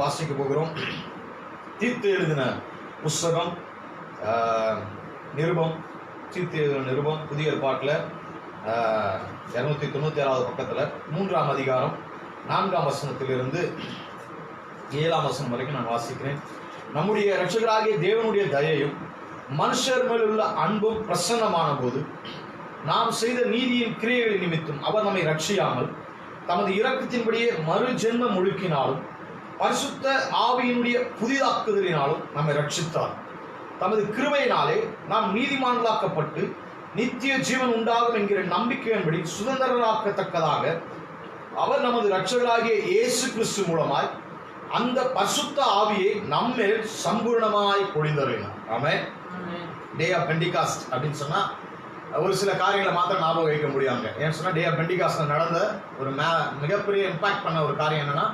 வாசிக்க போகிறோம். தீத்து எழுதின புஸ்தகம் நிருபம், தீத்து எழுதின நிருபம் புதிய ஏற்பாட்டில் 296வது பக்கத்தில் 3ஆம் அதிகாரம் 4ஆம் வசனத்திலிருந்து 7ஆம் வசனம் வரைக்கும் நான் வாசிக்கிறேன். நம்முடைய இரட்சகராகிய தேவனுடைய தயையும் மனுஷர் மேலுள்ள அன்பும் பிரசன்னமான போது நாம் செய்த நீதியின் கிரியைகளின் நிமித்தம் அவர் நம்மை ரட்சியாமல் தமது இரக்கத்தின்படியே மறு ஜென்மம் முழுக்கினாலும் பரிசுத்த ஆவியினுடைய புதிதாக்குதலினாலும் நம்மை ரட்சித்தார். தமது கிருபையினாலே நாம் நீதிமான்களாக்கப்பட்டு நித்திய ஜீவன் உண்டாகும் என்கிற நம்பிக்கையின்படி சுதந்திரராக்கத்தக்கதாக அவர் நமது இரட்சகராகிய இயேசு கிறிஸ்து மூலமாய் அந்த பரிசுத்த ஆவியை நம்மேல் சம்பூர்ணமாய் பொழிந்தருளினார். ஆமென். டே ஆஃப் பெண்டிகாஸ்ட் அப்படின்னு சொன்னா ஒரு சில காரியங்களை மாத்திரம் ஞாபகம் வைக்க முடியாங்க. ஏன்னு சொன்னா டே ஆஃப் பெண்டிகாஸ்ட்ல நடந்த ஒரு மிகப்பெரிய இம்பாக்ட் பண்ண ஒரு காரியம் என்னன்னா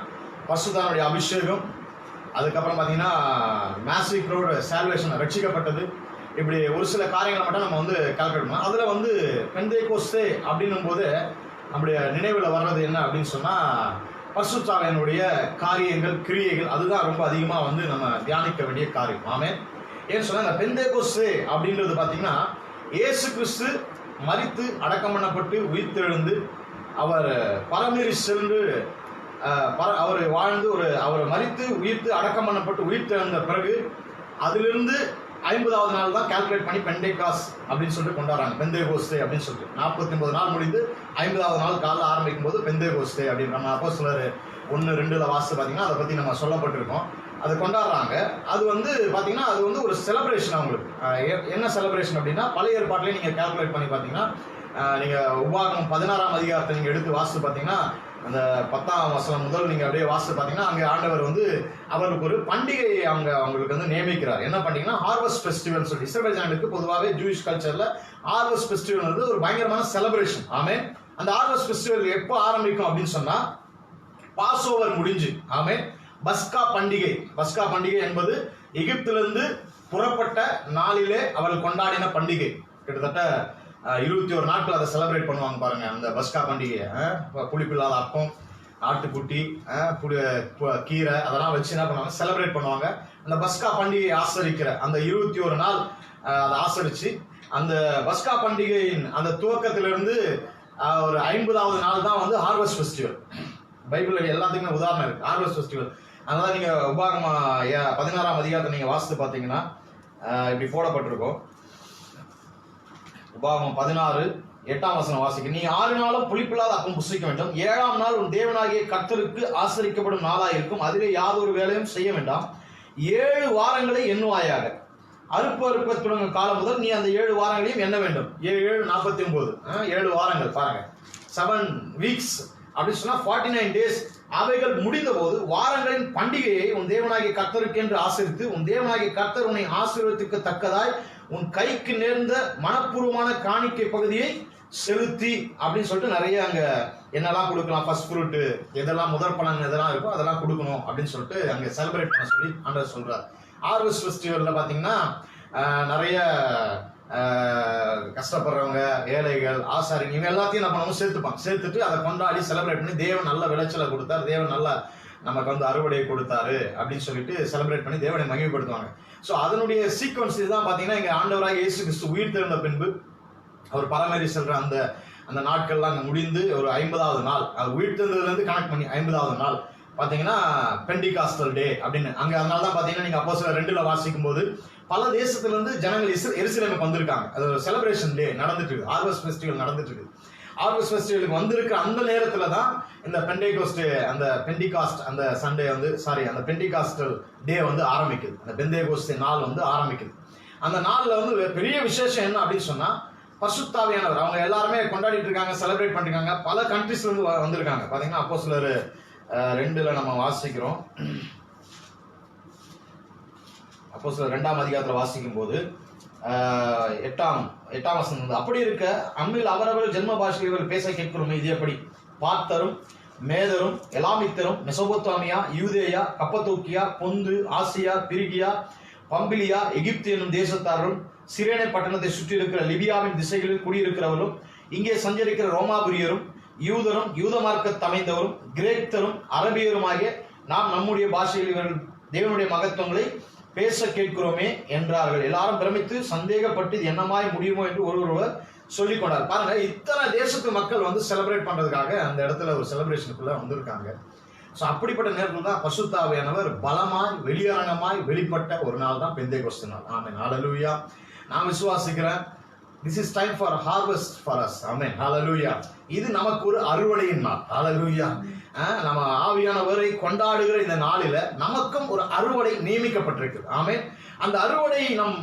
பரிசுத்தாவினுடைய அபிஷேகம், அதுக்கப்புறம் பார்த்தீங்கன்னா மேசிவ் க்ரௌட் சால்வேஷன், ரட்சிக்கப்பட்டது. இப்படி ஒரு சில காரியங்களை மட்டும் நம்ம வந்து கால்குலேட் பண்ணோம். அதில் வந்து பெந்தேகோஸ்தே அப்படின்னும் போது நம்முடைய நினைவில் வர்றது என்ன அப்படின்னு சொன்னால் பரிசுத்தாவினுடைய காரியங்கள், கிரியைகள், அதுதான் ரொம்ப அதிகமாக வந்து நம்ம தியானிக்க வேண்டிய காரியம். ஆமென். ஏன்னு சொன்னால் இந்த பெந்தேகோஸ்தே அப்படின்றது பார்த்தீங்கன்னா இயேசு கிறிஸ்து மரித்து அடக்கம் பண்ணப்பட்டு உயிர்த்தெழுந்து அவர் பரமேறி சென்று அவர் வாழ்ந்து அவர் மரித்து உயிர்த்து அடக்கம் பண்ணப்பட்டு உயிர்த்தெழுந்த பிறகு அதிலிருந்து 50வது நாள் தான் கால்குலேட் பண்ணி பெண்டேகாஸ் அப்படின்னு சொல்லிட்டு கொண்டாடுறாங்க. பெந்தேகோஸ்தே அப்படின்னு சொல்லிட்டு 49 நாள் முடிந்து 50வது நாள் காலைல ஆரம்பிக்கும் போது பெந்தேகோஸ்தே அப்படின்னு நம்ம அப்போஸ்தலர் 1-2 வாசித்து பார்த்தீங்கன்னா அதை பற்றி நம்ம சொல்லப்பட்டிருக்கோம். அது கொண்டாடுறாங்க. அது வந்து பார்த்தீங்கன்னா அது வந்து ஒரு செலிப்ரேஷன் அவங்களுக்கு. என்ன செலிப்ரேஷன் அப்படின்னா பழைய ஏற்பாட்டிலே நீங்கள் கால்குலேட் பண்ணி பார்த்தீங்கன்னா நீங்கள் உபாகமம் 16ஆம் அதிகாரத்தை நீங்கள் எடுத்து வாசித்து பார்த்தீங்கன்னா அந்த 10ஆம் வசனம் முதல் நீங்கள் அப்படியே வாசித்து பார்த்தீங்கன்னா அங்கே ஆண்டவர் வந்து அவருக்கு ஒரு பண்டிகையை அவங்களுக்கு வந்து நியமிக்கிறார். என்ன பண்டிகைன்னா ஹார்வெஸ்ட் ஃபெஸ்டிவல் சொல்லி. இஸ்ரவேல் ஜனங்களுக்கு பொதுவாகவே ஜூயிஷ் கல்ச்சரில் ஹார்வெஸ்ட் ஃபெஸ்டிவல் வந்து ஒரு பயங்கரமான செலிப்ரேஷன். ஆமென். அந்த ஹார்வெஸ்ட் ஃபெஸ்டிவல் எப்போ ஆரம்பிக்கும் அப்படின்னு சொன்னால் பாஸ் ஓவர் முடிஞ்சு, ஆமென், பஸ்கா பண்டிகை. பஸ்கா பண்டிகை என்பது எகிப்திலிருந்து புறப்பட்ட நாளிலே அவர்கள் கொண்டாடின பண்டிகை. கிட்டத்தட்ட 21 நாட்கள் அதை செலிப்ரேட் பண்ணுவாங்க பாருங்க. அந்த பஸ்கா பண்டிகையை புளிப்பில்லாத அப்பம், ஆட்டுக்குட்டி, கீரை அதெல்லாம் வச்சு என்ன பண்ணுவாங்க, செலிப்ரேட் பண்ணுவாங்க. அந்த பஸ்கா பண்டிகையை ஆசரிக்கிற அந்த 21 நாள் அதை ஆசரிச்சு அந்த பஸ்கா பண்டிகையின் அந்த துவக்கத்திலிருந்து ஒரு 50வது நாள் தான் வந்து ஹார்வெஸ்ட் ஃபெஸ்டிவல். பைபிள் எல்லாத்துக்குமே உதாரணம் இருக்கு ஹார்வெஸ்ட் ஃபெஸ்டிவல். அதனால நீங்க உபாகம 16ஆம் அதிகாரத்தை நீங்க வாசித்து பார்த்தீங்கன்னா இப்படி போடப்பட்டிருக்கும். உபாகமம் 16:8 வசனம் வாசிக்க, நீ 6 நாளும் புளிப்பில்லாத அப்பம் புசிக்க வேண்டும். 7ஆம் நாள் உன் தேவனாகிய கர்த்தருக்கு ஆசரிக்கப்படும் நாளாயிருக்கும். அதிலே யாதொரு வேலையும் செய்ய வேண்டாம். 7 வாரங்களை எண்ணுவாயாக. அறுப்பு தொடங்கும் காலம் முதல் நீ அந்த 7 வாரங்களையும் எண்ண வேண்டும். 7 49 7 வாரங்கள் பாருங்க. 7 weeks அப்படின்னு சொன்னா 49 days. அவைகள் முடிந்த போது வாரங்களின் பண்டிகையை உன் தேவனாகிய கர்த்தருக்கு என்று ஆசரித்து உன் தேவனாகிய கர்த்தர் உன்னை ஆசீர்வதிக்க தக்கதாய் உன் கைக்கு நேர்ந்த மனப்பூர்வமான காணிக்கை பகுதியை செலுத்தி அப்படின்னு சொல்லிட்டு நிறைய அங்க என்னெல்லாம் கொடுக்கலாம், ஃபர்ஸ்ட் ஃப்ரூட், எதெல்லாம் முதற் பலன் எதெல்லாம் இருக்கோ அதெல்லாம் கொடுக்கணும் அப்படின்னு சொல்லிட்டு அங்க செலிப்ரேட் பண்ண சொல்லி ஆண்டவர் சொல்றார். ஹார்வெஸ்ட் ஃபெஸ்டிவல்ல பாத்தீங்கன்னா நிறைய கஷ்டப்படுறவங்க, ஏழைகள், ஆசாரிங்க இவங்க எல்லாத்தையும் நம்ம சேர்த்துப்பாங்க. சேர்த்துட்டு அதை கொண்டாடி செலிப்ரேட் பண்ணி தேவன் நல்ல விளைச்சலை கொடுத்தாரு, தேவன் நல்ல நமக்கு வந்து அறுவடையை கொடுத்தாரு அப்படின்னு சொல்லிட்டு செலிப்ரேட் பண்ணி தேவனை மகிமைப்படுத்துவாங்க. ஸோ அதனுடைய சீக்வன்ஸ் இதுதான் பார்த்தீங்கன்னா இங்கே ஆண்டவராக இயேசு கிறிஸ்து உயிர் தெழுந்த பின்பு அவர் பரமேறி செல்ற அந்த நாட்கள்லாம் அங்கே முடிந்து ஒரு 50வது நாள், அது உயிர் தெழுந்ததுலேருந்து கனெக்ட் பண்ணி 50வது நாள் பார்த்தீங்கன்னா பெண்டிகாஸ்டல் டே அப்படின்னு அங்கே. அதனால தான் பார்த்தீங்கன்னா நீங்கள் அப்போஸ்தலர் 2ல் வாசிக்கும் போது பல தேசத்திலிருந்து ஜனங்கள் எருசலேமுக்கு வந்திருக்காங்க. அது ஒரு செலிப்ரேஷன் டே நடந்துட்டு இருக்கு, ஹார்வெஸ்ட் ஃபெஸ்டிவல் நடந்துட்டு இருக்கு. ஹார்வெஸ்ட் ஃபெஸ்டிவலுக்கு வந்திருக்க அந்த நேரத்தில் தான் இந்த அந்த பெண்டிகாஸ்ட் அந்த சண்டே வந்து அந்த பெண்டிகாஸ்டல் டே வந்து ஆரம்பிக்குது. அந்த பெந்தேகோஸ்தே நாள் வந்து ஆரம்பிக்குது. அந்த நாளில் வந்து பெரிய விசேஷம் என்ன அப்படின்னு சொன்னா பரிசுத்தாவியானவர் அவங்க எல்லாருமே கொண்டாடிட்டு இருக்காங்க, செலிப்ரேட் பண்ணிருக்காங்க. பல கண்ட்ரீஸ்ல இருந்து வந்திருக்காங்க. பாத்தீங்கன்னா அப்போஸ்தலர் 2ல் நம்ம வாசிக்கிறோம். அப்போஸ்தலர் 2ஆம் அதிகாரத்தில் வாசிக்கும் போது 8ஆம் வசனம், அப்படி இருக்க அம்மில் அவரவர் ஜென்ம பாஷைகள் பேச கேட்கிறோமே, இது எப்படி? பார்த்தரும் மேதரும் எலாமித்தரும் மெசொபொத்தாமியா, யூதேயா, கப்பத்தோக்கியா, பொந்து, ஆசியா, பிரிகியா, பம்பிலியா, எகிப்து என்னும் தேசத்தாரும் சிரேனை பட்டணத்தை சுற்றி இருக்கிற லிபியாவின் திசைகளில் குடியிருக்கிறவர்களும் இங்கே சஞ்சரிக்கிற ரோமாபுரியரும் யூதரும் யூத மார்க்கத்தை அமைந்தவரும் கிரேக்கரும் அரபியருமாகிய நாம் நம்முடைய பாஷையில் தேவனுடைய மகத்துவங்களை பேச கேட்கிறோமே என்றார்கள். எல்லாரும் பிரமித்து சந்தேகப்பட்டு இது என்னமாய் முடியுமோ என்று ஒருவர் சொல்லிக் கொண்டார். பாருங்க, இத்தனை தேசத்து மக்கள் வந்து செலிப்ரேட் பண்றதுக்காக அந்த இடத்துல ஒரு செலிப்ரேஷனுக்குள்ள வந்திருக்காங்க. ஸோ அப்படிப்பட்ட நேரத்தில் தான் பரிசுத்த ஆவியானவர் பலமாய் வெளியரங்கமாய் வெளிப்பட்ட ஒரு நாள் தான் பெந்தேகோஸ்து நாள். ஆமென், ஹல்லேலூயா. நான் விசுவாசிக்கிறேன், this is time for harvest for us. ஆமென், ஹல்லேலூயா. இது நமக்கு ஒரு அறுவடையின் நாள். ஹல்லேலூயா. நம்ம ஆவியானவரை கொண்டாடுகிற இந்த நாளில நமக்கும் ஒரு அறுவடை நியமிக்கப்பட்டிருக்கு. ஆமென். அந்த அறுவடையை நாம்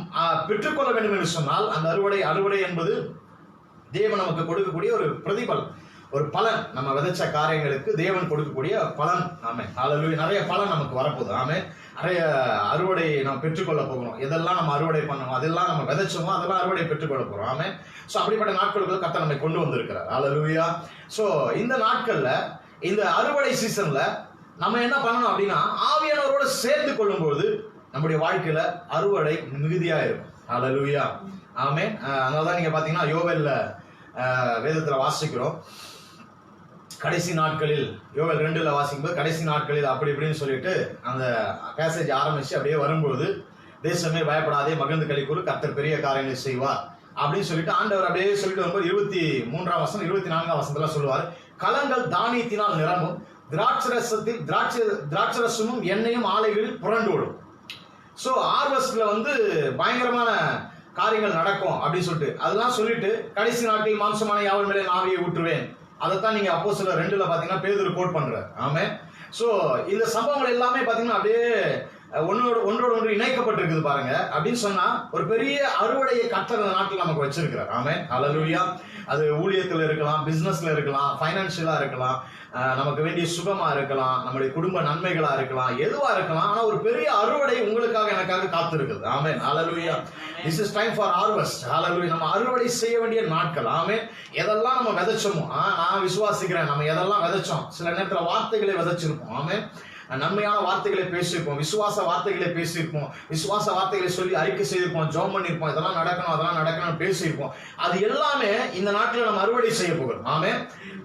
பெற்றுக்கொள்ள வேண்டும் என்று சொன்னால், அந்த அறுவடை என்பது தேவன் நமக்கு கொடுக்கக்கூடிய ஒரு பிரதிபலன், ஒரு பலன். நம்ம விதைச்ச காரியங்களுக்கு தேவன் கொடுக்கக்கூடிய பலன். ஆமென், ஹல்லேலூயா. நிறைய பலன் நமக்கு வரப்போகுது. ஆமென். நிறைய அறுவடை நாம் பெற்றுக்கொள்ள போகிறோம். எதெல்லாம் நம்ம அறுவடை பண்ணணும், அதெல்லாம் நம்ம விதைச்சோமோ அதெல்லாம் அறுவடை பெற்றுக்கொள்ள போகிறோம். ஆமென். ஸோ அப்படிப்பட்ட நாட்களுக்கு கர்த்தர் நம்மை கொண்டு வந்திருக்கிறார். ஹல்லேலூயா. ஸோ இந்த நாட்கள்ல, இந்த அறுவடை சீசன்ல நம்ம என்ன பண்ணணும் அப்படின்னா, ஆவியானவரோட சேர்ந்து கொள்ளும்போது நம்முடைய வாழ்க்கையில அறுவடை மிகுதியா இருக்கும். ஹல்லேலூயா. ஆமென். அதனாலதான் நீங்க பாத்தீங்கன்னா யோவேல்ல வேதத்துல வாசிக்கிறோம், கடைசி நாட்களில், யோவேல் 2ல வாசிக்கும்போது கடைசி நாட்களில் அப்படி இப்படின்னு சொல்லிட்டு அந்த பேசேஜ் ஆரம்பிச்சு அப்படியே வரும்போது, தேசமே பயப்படாதே மகிழ்ந்து களிக்கூறு கர்த்தர் பெரிய காரியங்களை செய்வார் அப்படின்னு சொல்லிட்டு ஆண்டவர் அப்படியே சொல்லிட்டு வரும்போது 23ஆம் வசனம் 24ஆம் வசனத்துல சொல்லுவார், களங்கள் தானியத்தினால் நிரம்பும், திராட்சரசமும் எண்ணெயும் ஆலைகளில் புரண்டோடும். ஸோ ஹார்வெஸ்ட்ல வந்து பயங்கரமான காரியங்கள் நடக்கும் அப்படின்னு சொல்லிட்டு அதெல்லாம் சொல்லிட்டு, கடைசி நாட்களில் மாம்சமான யாவர் மேலே ஆவியை ஊற்றுவேன். அதைத்தான் நீங்க அப்போஸ்தலர் 2ல பாத்தீங்கன்னா பேதுரு கோட் பண்றார். ஆமென். சோ இந்த சம்பவங்கள் எல்லாமே பாத்தீங்கன்னா அப்படியே ஒன்றோடு ஒன்று இணைக்கப்பட்டிருக்குது பாருங்க. அப்படின்னு சொன்னா ஒரு பெரிய அறுவடையை கர்த்தர் இந்த நாட்டில் நமக்கு வச்சிருக்கிறார். ஆமென், ஹல்லேலூயா. அது ஊழியத்தில் இருக்கலாம், பிசினஸ்ல இருக்கலாம், பைனான்சியலா இருக்கலாம், நமக்கு வேண்டிய சுகமா இருக்கலாம், நம்முடைய குடும்ப நன்மைகளா இருக்கலாம், எதுவா இருக்கலாம். ஆனா ஒரு பெரிய அறுவடை உங்களுக்காக எனக்காக காத்திருக்குது. ஆமென், ஹல்லேலூயா. This is time for harvest. ஹல்லேலூயா. நம்ம அறுவடை செய்ய வேண்டிய நாட்கள். ஆமென். எதெல்லாம் நம்ம விதைச்சோமோ, நான் விசுவாசிக்கிறேன், நம்ம எதெல்லாம் விதைச்சோம், சில நேரத்தில் வார்த்தைகளை விதைச்சிருப்போம். ஆமென். நன்மையான வார்த்தைகளை பேசியிருப்போம், விசுவாச வார்த்தைகளை பேசியிருப்போம், விசுவாச வார்த்தைகளை சொல்லி அறிக்கை செய்திருப்போம், ஜெபம் பண்ணியிருப்போம், இதெல்லாம் நடக்கணும் அதெல்லாம் நடக்கணும்னு பேசியிருப்போம். அது எல்லாமே இந்த நாட்டில் நம்ம அறுவடை செய்ய போகிறோம். ஆமென்.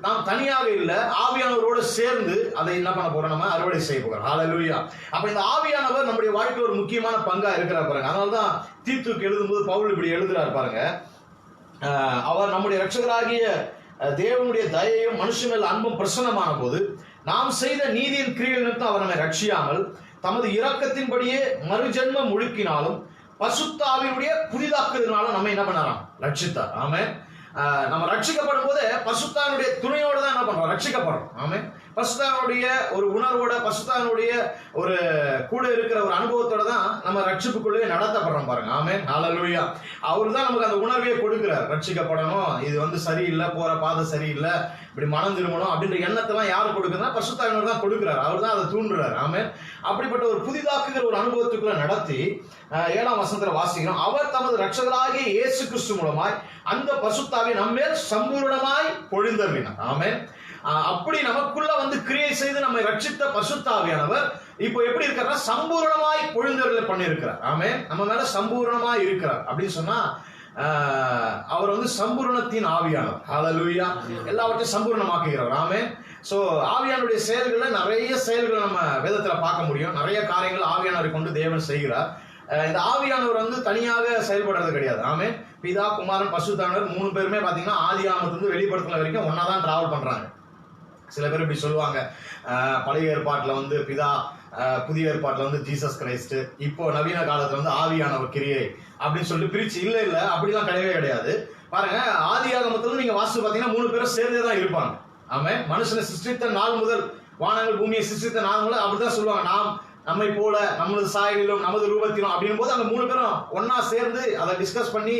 நாம் தனியாக இல்ல, ஆவியானவரோடு சேர்ந்து அதை என்ன பண்ண போறோம், நம்ம அறுவடை செய்ய போகிறோம். ஹல்லேலூயா. அப்ப இந்த ஆவியானவர் நம்முடைய வாழ்க்கையில் ஒரு முக்கியமான பங்கா இருக்கிறார் பாருங்க. அதனால்தான் தீத்துக்கு எழுதும்போது பவுல் இப்படி எழுதுறார் பாருங்க, அவர் நம்முடைய இரட்சகராகிய தேவனுடைய தயையும் மனுஷன் மேல் அன்பும் பிரசன்னமான போது நாம் செய்த நீதியின் கிரியை நிமித்தம் அவர் நம்மை ரட்சியாமல் தமது இரக்கத்தின்படியே மறுஜென்மம் முழுக்கினாலும் பரிசுத்த ஆவியினுடைய புதிதாக்குதலினாலும் நம்ம என்ன பண்ணலாம், ரட்சித்தார். ஆமென். நம்ம ரட்சிக்கப்படும் போது பரிசுத்தாவினுடைய துணையோடு தான் என்ன பண்றோம், ரட்சிக்கப்படுறோம். ஆமென். பரிசுத்தாவினுடைய ஒரு உணர்வோட, பரிசுத்தாவினுடைய ஒரு கூட இருக்கிற ஒரு அனுபவத்தோட தான் நம்ம ரட்சிப்புக்குள்ளே நடத்தப்படுறோம் பாருங்க. ஆமென், ஹல்லேலூயா. அவர் தான் நமக்கு அந்த உணர்வையே கொடுக்கிறார். ரட்சிக்கப்படணும், இது வந்து சரியில்லை, போற பாதை சரியில்லை, இப்படி மனம் திரும்பணும் அப்படின்ற எண்ணத்தெல்லாம் யாரு கொடுக்குறா, பரிசுத்தாவினர் தான் கொடுக்கிறார். அவர் தான் அதை தூண்டுறாரு. ஆமென். அப்படிப்பட்ட ஒரு புதிதாக்குகிற ஒரு அனுபவத்துக்குள்ள நடத்தி 7ஆம் வசனத்துல வாசிக்கிறோம், அவர் தமது இரட்சகராகிய இயேசு கிறிஸ்து மூலமாய் அந்த பரிசுத்தாவை நம்மேல் சம்பூர்ணமாய் பொழிந்தருளினார். ஆமென். அப்படி நமக்குள்ள வந்து கிரியை செய்து நம்மை ரட்சித்த பரிசுத்தாவியானவர் இப்போ எப்படி இருக்கிறார், சம்பூர்ணமாய் பொழிந்தருளை பண்ணியிருக்கிறார். ஆமென். நம்ம மேல சம்பூர்ணமாய் இருக்கிறார் அப்படின்னு சொன்னா அவர் வந்து சம்பூர்ணத்தின் ஆவியானவர். ஹல்லேலூயா. எல்லாவற்றையும் சம்பூர்ணமாக்குகிறவர். ஆமென். சோ ஆவியானுடைய செயல்கள்ல நிறைய செயல்களை நம்ம வேதத்துல பார்க்க முடியும். நிறைய காரியங்கள் ஆவியானவரை கொண்டு தேவன் செய்கிறார். இந்த ஆவியானவர் வந்து தனியாக செயல்படுறது கிடையாது. ஆமென். பிதா, குமாரன், பரிசுத்தாவியானவர் 3 பேருமே பாத்தீங்கன்னா ஆதி ஆகமத்திலிருந்து வெளிப்படுத்தின வரைக்கும் ஒன்னா தான் டிராவல் பண்றாங்க. சில பேர் இப்படி சொல்லுவாங்க, பழைய ஏற்பாட்டுல வந்து பிதா, புதிய ஏற்பாட்டுல வந்து ஜீசஸ் கிரைஸ்ட், இப்போ நவீன காலத்துல வந்து ஆவியானவர் கிரியை அப்படின்னு சொல்லிட்டு பிரிச்சு. இல்ல அப்படிலாம் கிடையவே கிடையாது. பாருங்க, ஆதி ஆகமத்துல நீங்க வாசித்து பாத்தீங்கன்னா 3 பேரும் சேர்ந்தே தான் இருப்பாங்க. ஆமென். மனுஷனை சிருஷ்டித்த நாள் முதல், வானங்கள் பூமியை சிருஷ்டித்த நாள் முதல் அப்படிதான் சொல்லுவாங்க, நாம் நம்மை போல நமது சாயலிலும் நமது ரூபத்திலும் அப்படின் போது அந்த 3 பேரும் ஒன்னா சேர்ந்து அதை டிஸ்கஸ் பண்ணி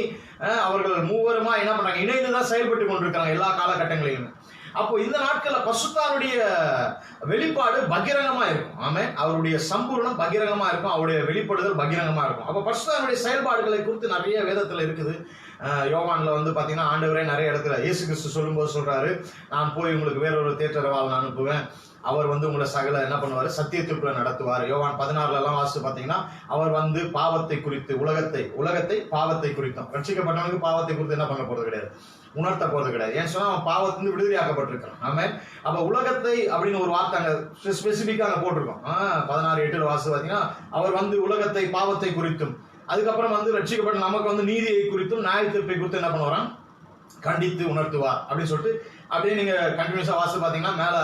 அவர்கள் மூவருமா என்ன பண்றாங்க, இணைந்துதான் செயல்பட்டு கொண்டிருக்காங்க எல்லா காலகட்டங்களிலும். அப்போ இந்த நாட்கள்ல பரிசுத்தாவுடைய வெளிப்பாடு பகிரங்கமா இருக்கும். ஆமென். அவருடைய சம்பூர்ணம் பகிரங்கமா இருக்கும், அவருடைய வெளிப்படுதல் பகிரங்கமா இருக்கும். அப்ப பரிசுத்தாவுடைய செயல்பாடுகளை குறித்து நிறைய வேதத்துல இருக்குது. யோவான்ல வந்து பாத்தீங்கன்னா ஆண்டவரே நிறைய இடத்துல இயேசு கிறிஸ்து சொல்லும்போது சொல்றாரு, நான் போய் உங்களுக்கு வேறொரு தேற்றரவாளன் அனுப்புவேன், அவர் வந்து உங்களை சகல என்ன பண்ணுவார், சத்தியத்திற்குள்ள நடத்துவார். யோவான் 16 வாசித்து பார்த்தீங்கன்னா அவர் வந்து பாவத்தை குறித்து உலகத்தை பாவத்தை குறித்தும், ரட்சிக்கப்பட்டவனுக்கு பாவத்தை குறித்து என்ன பண்ண போறது கிடையாது, உணர்த்த போறது கிடையாது. ஏன்னு சொன்னா அவன் பாவத்திலிருந்து விடுதலையாக்கப்பட்டிருக்கான். ஆமென். அப்ப உலகத்தை அப்படின்னு ஒரு வார்த்தை அங்க ஸ்பெசிபிக்கா அங்க போட்டிருக்கோம். 16:8 வாசித்து பார்த்தீங்கன்னா அவர் வந்து உலகத்தை பாவத்தை குறித்தும், அதுக்கப்புறம் வந்து ரட்சிக்கப்பட்ட நமக்கு வந்து நீதியை குறித்தும் நியாய தீர்ப்பை குறித்து என்ன பண்ணுவாராம், கண்டித்து உணர்த்துவார் அப்படின்னு சொல்லிட்டு அப்படியே நீங்க கண்டினியூஸா வாசித்து பாத்தீங்கன்னா மேல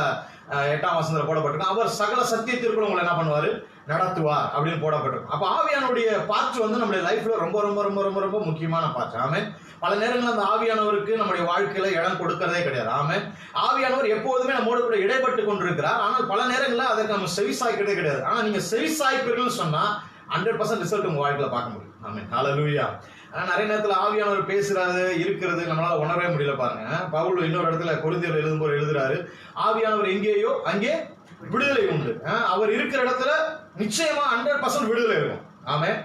8ஆம் வசனத்துல போடப்பட்டிருக்கும். அவர் சகல சத்தியத்திற்குள்ள உங்களை என்ன பண்ணுவாரு, நடத்துவார் அப்படின்னு போடப்பட்டிருக்கும். அப்ப ஆவியானுடைய பாற்று வந்து நம்முடைய லைஃப்ல ரொம்ப ரொம்ப ரொம்ப ரொம்ப ரொம்ப முக்கியமான பாற்று. ஆமென். பல நேரங்கள் அந்த ஆவியானவருக்கு நம்முடைய வாழ்க்கையில இடம் கொடுக்கறதே கிடையாது. ஆமென். ஆவியானவர் எப்போதுமே நம்மோடு கூட இடைப்பட்டு கொண்டிருக்கிறார். ஆனால் பல நேரங்களில் அதற்கு நம்ம செவிசாய்க்கிறதே கிடையாது. ஆனா நீங்க செவிசாய்ப்பீர்கள் சொன்னா 100% ரிசல்ட் உங்க வாழ்க்கையில பார்க்க முடியும். ஆமென். ஹல்லேலூயா. ஆனா நிறைய நேரத்துல ஆவியானவர் பேசுறாரு இருக்கிறது நம்மளால உணரவே முடியல. பாருங்க, பவுல் இன்னொரு இடத்துல கொரிந்தியர் எழுதும்போது எழுதுறாரு, ஆவியானவர் எங்கேயோ அங்கே விடுதலை உண்டு. அவர் இருக்கிற இடத்துல நிச்சயமா 100% விடுதலை இருக்கும். ஆமென்.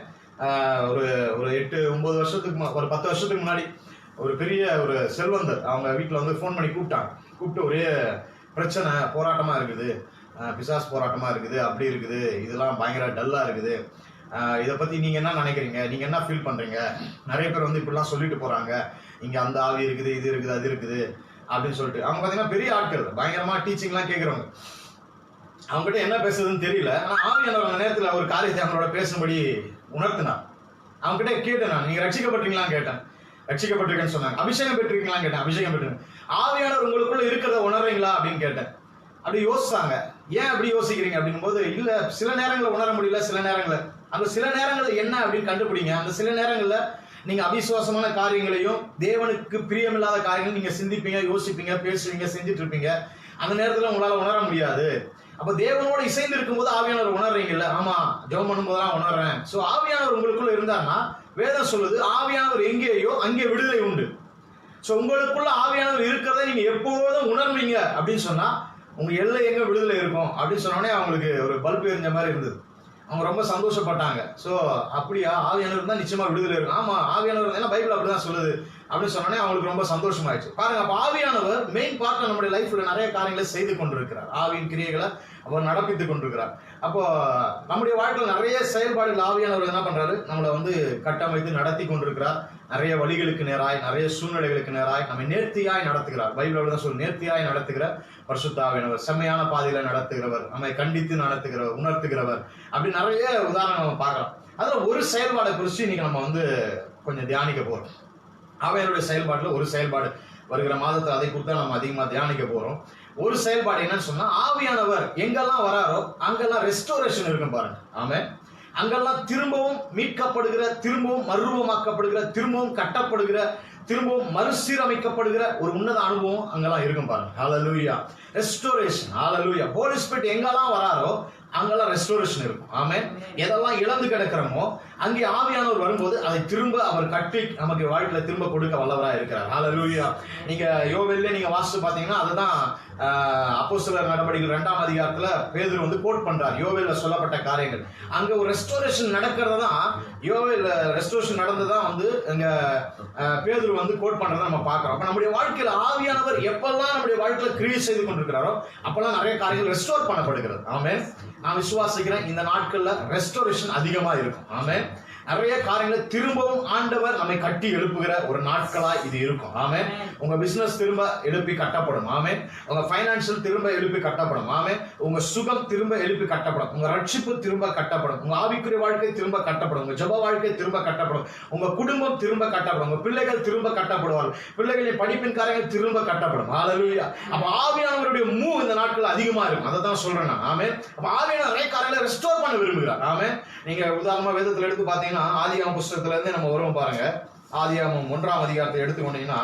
ஒரு 8-9 வருஷத்துக்கு ஒரு 10 வருஷத்துக்கு முன்னாடி ஒரு பெரிய ஒரு செல்வந்தர் அவங்க வீட்டுல வந்து போன் பண்ணி கூப்பிட்டு ஒரே பிரச்சனை, போராட்டமா இருக்குது, பிசாஸ் போராட்டமா இருக்குது, அப்படி இருக்குது, இதெல்லாம் பயங்கர டல்லா இருக்குது, இதை பத்தி நீங்க என்ன நினைக்கிறீங்க, நீங்க என்ன ஃபீல் பண்றீங்க, நிறைய பேர் வந்து இப்படிலாம் சொல்லிட்டு போறாங்க, இங்க அந்த ஆவி இருக்குது, இது இருக்குது, அது இருக்குது அப்படின்னு சொல்லிட்டு அவங்க பாத்தீங்கன்னா பெரிய ஆட்கள், பயங்கரமா டீச்சிங் எல்லாம் கேட்கறவங்க. அவங்க கிட்ட என்ன பேசுறதுன்னு தெரியல. ஆனா ஆவியானவர் அந்த நேரத்துல ஒரு காரியத்தை அவங்களோட பேசும்படி உணர்த்தினார். அவங்க கிட்ட கேட்டேன், நான் நீங்க ரட்சிக்கப்பட்டீங்களான்னு கேட்டேன். ரட்சிக்கப்பட்டிருக்கேன்னு சொன்னாங்க. அபிஷேகம் பெற்றிருக்கீங்களான்னு கேட்டேன். அபிஷேகம் பெற்றிருக்கேன். ஆவியானவர் உங்களுக்குள்ள இருக்கிறத உணர்றீங்களா அப்படின்னு கேட்டேன். அப்படி யோசிச்சாங்க. ஏன் அப்படி யோசிக்கிறீங்க அப்படின்னும் போது, இல்ல சில நேரங்களில் உணர முடியல, சில நேரங்களில் அந்த சில நேரங்கள் என்ன அப்படின்னு கண்டுபிடிங்க. அந்த சில நேரங்களில் நீங்க அவிசுவாசமான காரியங்களையும் தேவனுக்கு பிரியமில்லாத காரியங்களையும் நீங்க சிந்திப்பீங்க, யோசிப்பீங்க, பேசுவீங்க, செஞ்சுட்டு இருப்பீங்க. அந்த நேரத்துல உங்களால உணர முடியாது. அப்ப தேவனோட இசைந்து இருக்கும் போது ஆவியானவர் உணர்றீங்கல்ல, ஆமா ஜெபம் பண்ணும் போதெல்லாம் உணர்றேன். சோ ஆவியானவர் உங்களுக்குள்ள இருந்தாருன்னா வேதம் சொல்லுது, ஆவியானவர் எங்கேயோ அங்கே விடுதலை உண்டு. சோ உங்களுக்குள்ள ஆவியானவர் இருக்கிறத நீங்க எப்போதும் உணர்வீங்க அப்படின்னு சொன்னா உங்க எல்லை எங்க விடுதலை இருக்கும் அப்படின்னு சொன்னோடனே அவங்களுக்கு ஒரு பல்ப் எரிஞ்ச மாதிரி இருந்தது. அவங்க ரொம்ப சந்தோஷப்பட்டாங்க. சோ அப்படியா, ஆவியானவர் தான் நிச்சயமா விடுதலை இருக்கும். ஆமா ஆவியானவர், ஏன்னா பைபிள் அப்படிதான் சொல்லுது அப்படின்னு சொன்னோடனே அவங்களுக்கு ரொம்ப சந்தோஷமாயிடுச்சு. பாருங்க, அப்ப ஆவியானவர் மெயின் பார்ட்ல நம்முடைய லைஃப்ல நிறைய காரியங்களை செய்து கொண்டிருக்கிறார். ஆவியின் கிரியைகளை அவர் நடப்பித்துக் கொண்டிருக்கிறார். அப்போ நம்முடைய வாழ்க்கையில் நிறைய செயல்பாடுகள் ஆவியானவர் என்ன பண்றாரு, நம்மளை வந்து கட்டமைத்து நடத்தி கொண்டிருக்கிறார். நிறைய வழிகளுக்கு நேராய், நிறைய சூழ்நிலைகளுக்கு நேராய் நம்ம நேர்த்தியாய் நடத்துகிறார். பைபிள் அப்படிதான் சொல்லு, நேர்த்தியாய் நடத்துகிற பரிசுத்த ஆவியானவர், செம்மையான பாதையில நடத்துகிறவர், நம்மை கண்டித்து நடத்துகிறவர், உணர்த்துகிறவர், அப்படி நிறைய உதாரணம் நம்ம பார்க்கலாம். அதுல ஒரு செயல்பாடை குறித்து இன்னைக்கு நம்ம வந்து கொஞ்சம் தியானிக்க போறோம். ஆவியானவருடைய செயல்பாடுல ஒரு செயல்பாடு வருகிற மாதத்துல அதை குறித்து நம்ம அதிகமா தியானிக்க போறோம். ஒரு செயல்பாடு என்னன்னு சொன்னா, ஆவியானவர் எங்கெல்லாம் வராரோ அங்கெல்லாம் ரெஸ்டோரேஷன் இருக்கும் பாருங்க. ஆமென். அங்கெல்லாம் திரும்பவும் மீட்கப்படுகிற, திரும்பவும் மறுரூபமாக்கப்படுகிற, திரும்பவும் கட்டப்படுகிற, திரும்பவும் மறுசீரமைக்கப்படுகிற ஒரு உன்னத அனுபவம் அங்கெல்லாம் இருக்கும் பாருங்க. ஹல்லேலூயா. ரெஸ்டோரேஷன். ஹல்லேலூயா. ஹோலி ஸ்பிரிட் எங்கெல்லாம் வராரோ அங்கெல்லாம் ரெஸ்டோரேஷன் இருக்கும். ஆமென். எதெல்லாம் இழந்து கிடக்கிறோமோ அங்கே ஆவியானவர் வரும்போது அதை திரும்ப அவர் கட்டி நமக்கு வாழ்க்கையில திரும்ப கொடுக்க வல்லவராக இருக்கிறார். ஹல்லேலூயா. நீங்க யோவேல்ல நீங்க வாசித்து பாத்தீங்கன்னா அதுதான் அப்போஸ்தலர் நடவடிக்கைகள் 2ஆம் அதிகாரத்துல பேதுரு வந்து கோட் பண்றார் யோவேல்ல சொல்லப்பட்ட காரியங்கள். அங்க ஒரு ரெஸ்டோரேஷன் நடக்கிறதான், யோவேல் ரெஸ்டோரேஷன் நடந்ததான் வந்து அங்க பேதுரு வந்து கோட் பண்றதை நம்ம பார்க்கிறோம். அப்ப நம்முடைய வாழ்க்கையில ஆவியானவர் எப்பெல்லாம் நம்முடைய வாழ்க்கையில கிரியேட் செய்து கொண்டிருக்கிறாரோ அப்பெல்லாம் நிறைய காரியங்கள் ரெஸ்டோர் பண்ணப்படுகிறது. ஆமென். நான் விசுவாசிக்கிறேன் இந்த நாட்கள்ல ரெஸ்டோரேஷன் அதிகமா இருக்கும். ஆமென். நிறைய காரியங்களை திரும்பவும் ஆண்டவர் நம்மை கட்டி எழுப்புகிற ஒரு நாட்களா இது இருக்கும். ஆமென். உங்க பிசினஸ் திரும்ப எழுப்பி கட்டப்படும். ஆமென். உங்க பைனான்சியல் திரும்ப எழுப்பி கட்டப்படும். ஆமென். உங்க சுகம் திரும்ப எழுப்பி கட்டப்படும். உங்க ரட்சிப்பு திரும்ப கட்டப்படும். உங்க ஆவிக்குரிய வாழ்க்கை திரும்ப கட்டப்படும். உங்க ஜெப வாழ்க்கை திரும்ப கட்டப்படும். உங்க குடும்பம் திரும்ப கட்டப்படும். உங்க பிள்ளைகள் திரும்ப கட்டப்படுவார்கள். பிள்ளைகளின் படிப்பின் காரியங்கள் திரும்ப கட்டப்படும். ஹல்லேலூயா. அப்ப ஆவியானவருடைய மூவ் இந்த நாட்கள் அதிகமா இருக்கும். அதை தான் சொல்றேன் நான். ஆமென். அப்ப ஆவியானவர் நிறைய காரியங்களை ரெஸ்டோர் பண்ண விரும்புகிறார். ஆமென். நீங்க உதாரணமா வேதத்துல எடுத்து பாத்தீங்கன்னா ஆதியாகமம் புஸ்தகத்துல இருந்து நம்ம வருவோம் பாருங்க. ஆதியாகமம் 1ஆம் அதிகாரத்தை எடுத்துக்கொண்டீங்கன்னா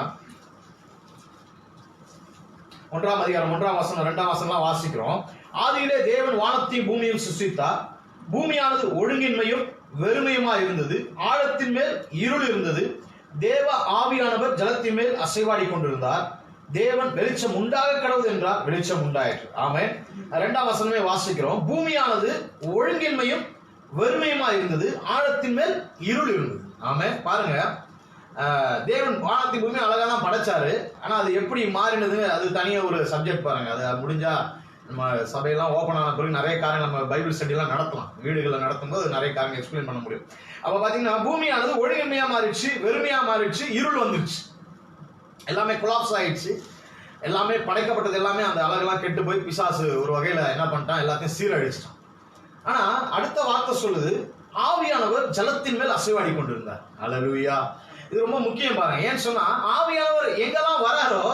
1ஆம் அதிகாரம் 1ஆம் வசனம் 2ஆம் வசனம்லாம் வாசிக்கிறோம். ஆதியிலே தேவன் வானத்தையும் பூமியையும் சிருஷ்டித்தார். பூமியானது ஒழுங்கின்மையும் வெறுமையுமா இருந்தது. ஆழத்தின் மேல் இருள் இருந்தது. தேவ ஆவியானவர் ஜலத்தின் மேல் அசைவாடி கொண்டிருந்தார். தேவன் வெளிச்சம் உண்டாக கடவுள் என்றார், வெளிச்சம் உண்டாயிற்று. ஆமென். 2ஆம் வசனமே வாசிக்கிறோம். பூமியானது ஒழுங்கின்மையும் வெறுமையுமா இருந்தது. ஆழத்தின் மேல் இருள் இருந்தது. ஆமென். பாருங்க, தேவன் வானத்தின் பூமி அழகா தான் படைச்சாரு. ஆனா அது எப்படி மாறினது அது தனியா ஒரு சப்ஜெக்ட் பாருங்க. அது முடிஞ்சா நம்ம சபையெல்லாம் ஓப்பன் ஆன பிறகு நிறைய காரியங்கள் நம்ம பைபிள் ஸ்டடிலாம் நடத்தலாம். வீடுகளில் நடத்தும்போது நிறைய காரியங்கள் எக்ஸ்பிளைன் பண்ண முடியும். அப்போ பார்த்தீங்கன்னா பூமியானது ஒழுங்கின்மையாக மாறிடுச்சு, வெறுமையாக மாறிடுச்சு, இருள் வந்துடுச்சு, எல்லாமே கொலாப்ஸ் ஆயிடுச்சு. எல்லாமே படைக்கப்பட்டது எல்லாமே அந்த அழகெல்லாம் கெட்டு போய் பிசாசு ஒரு வகையில் என்ன பண்ணிட்டான், எல்லாத்தையும் சீரழிச்சிட்டான். ஆனால் அடுத்த வார்த்தை சொல்லுது, ஆவியானவர் ஜலத்தின் மேல் அசைவாடி கொண்டிருந்தார். அல்லேலூயா. இது ரொம்ப முக்கியம் பாருங்க. ஏன்னு சொன்னா ஆவியானவர் எங்கெல்லாம் வராரோ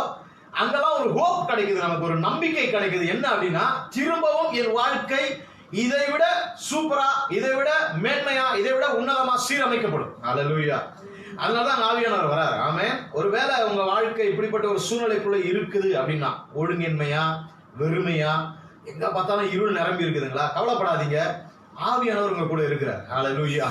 அங்கெல்லாம் ஒரு ஹோப் கிடைக்குது, நமக்கு ஒரு நம்பிக்கை கிடைக்குது. என்ன அப்படின்னா, திரும்பவும் என் வாழ்க்கை இதை விட சூப்பரா, இதை விட மேன்மையா, இதை விட உன்னதமா சீரமைக்கப்படும். அல்லேலூயா. அதனாலதான் ஆவியானவர் வராரு. ஆமென். ஒருவேளை உங்க வாழ்க்கை இப்படிப்பட்ட ஒரு சூழ்நிலைக்குள்ள இருக்குது அப்படின்னா, ஒழுங்கின்மையா, வெறுமையா, எங்க பார்த்தாலும் இருள் நிரம்பி இருக்குதுங்களா, கவலைப்படாதீங்க. ஆவியானவர் உங்க கூட இருக்கிறார். அல்லேலூயா.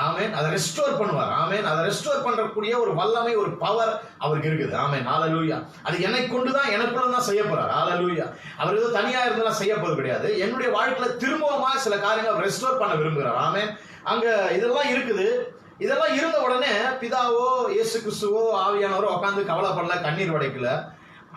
ஆமென். அதை ரெஸ்டோர் பண்ணுவார். ஆமென். அதை ரெஸ்டோர் பண்றக்கூடிய ஒரு வல்லமை, ஒரு பவர் அவருக்கு இருக்குது. ஆமென். ஹல்லேலூயா. அது என்னை கொண்டுதான், எனக்குள்ள தான் செய்ய போறார். ஹல்லேலூயா. அவர் ஏதோ தனியா இருந்தாலும் செய்ய போறது கிடையாது. என்னுடைய வாழ்க்கையில திரும்பவுமா சில காரியங்களை ரெஸ்டோர் பண்ண விரும்புகிறார். ஆமென். அங்க இதெல்லாம் இருக்குது. இதெல்லாம் இருந்த உடனே பிதாவோ இயேசு கிறிஸ்துவோ ஆவியானவரோ உட்காந்து கவலைப்படல, கண்ணீர் வடைக்கல.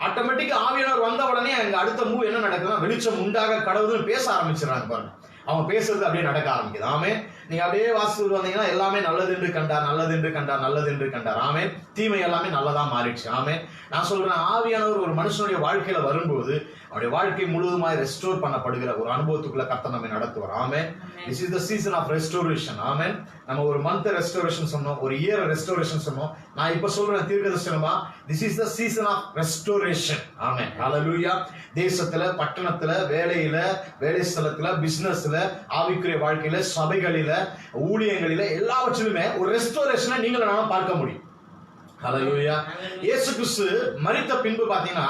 ஆட்டோமேட்டிக்கா ஆவியானவர் வந்த உடனே அங்க அடுத்த மூவ் என்ன நடக்குதுன்னா, வெளிச்சம் உண்டாக கடவுள்னு பேச ஆரம்பிச்சிடறாங்க பாருங்க. அவங்க பேசுறது அப்படியே நடக்க ஆரம்பிக்குது. ஆமே. நீங்க அப்படியே வாசித்து வந்தீங்கன்னா எல்லாமே நல்லது என்று கண்டார், நல்லது என்று கண்டார், நல்லது என்று கண்டார். ஆமே. தீமை எல்லாமே நல்லதா மாறிடுச்சு. ஆமே. நான் சொல்றேன், ஆவியானவர் ஒரு மனுஷனுடைய வாழ்க்கையில வரும்போது அவருடைய வாழ்க்கை முழுவதுமாய் ரெஸ்டோர் பண்ணப்படுகிற ஒரு அனுபவத்துக்குள்ள கர்த்தர் நம்மை நடத்துவார். ஆமென். This is the season of restoration. ஆமென். நம்ம ஒரு மந்த் ரெஸ்டோரேஷன் சொன்னோம், ஒரு இயர் ரெஸ்டோரேஷன் சொன்னோம். நான் இப்ப சொல்றேன் தீர்க்கதரிசனமா, this is the season of restoration. ஆமென். ஹல்லேலூயா. தேசத்துல, பட்டணத்துல, வேலையில, வேலை ஸ்தலத்துல, பிசினஸ்ல, ஆவிக்குரிய வாழ்க்கையில, சபைகளில, ஊழியங்களில, எல்லாவற்றிலுமே ஒரு ரெஸ்டோரேஷனை நீங்களும் நானும் பார்க்க முடியும். ஹல்லேலூயா. இயேசு கிறிஸ்து மரித்த பின்பு பாத்தீங்கன்னா,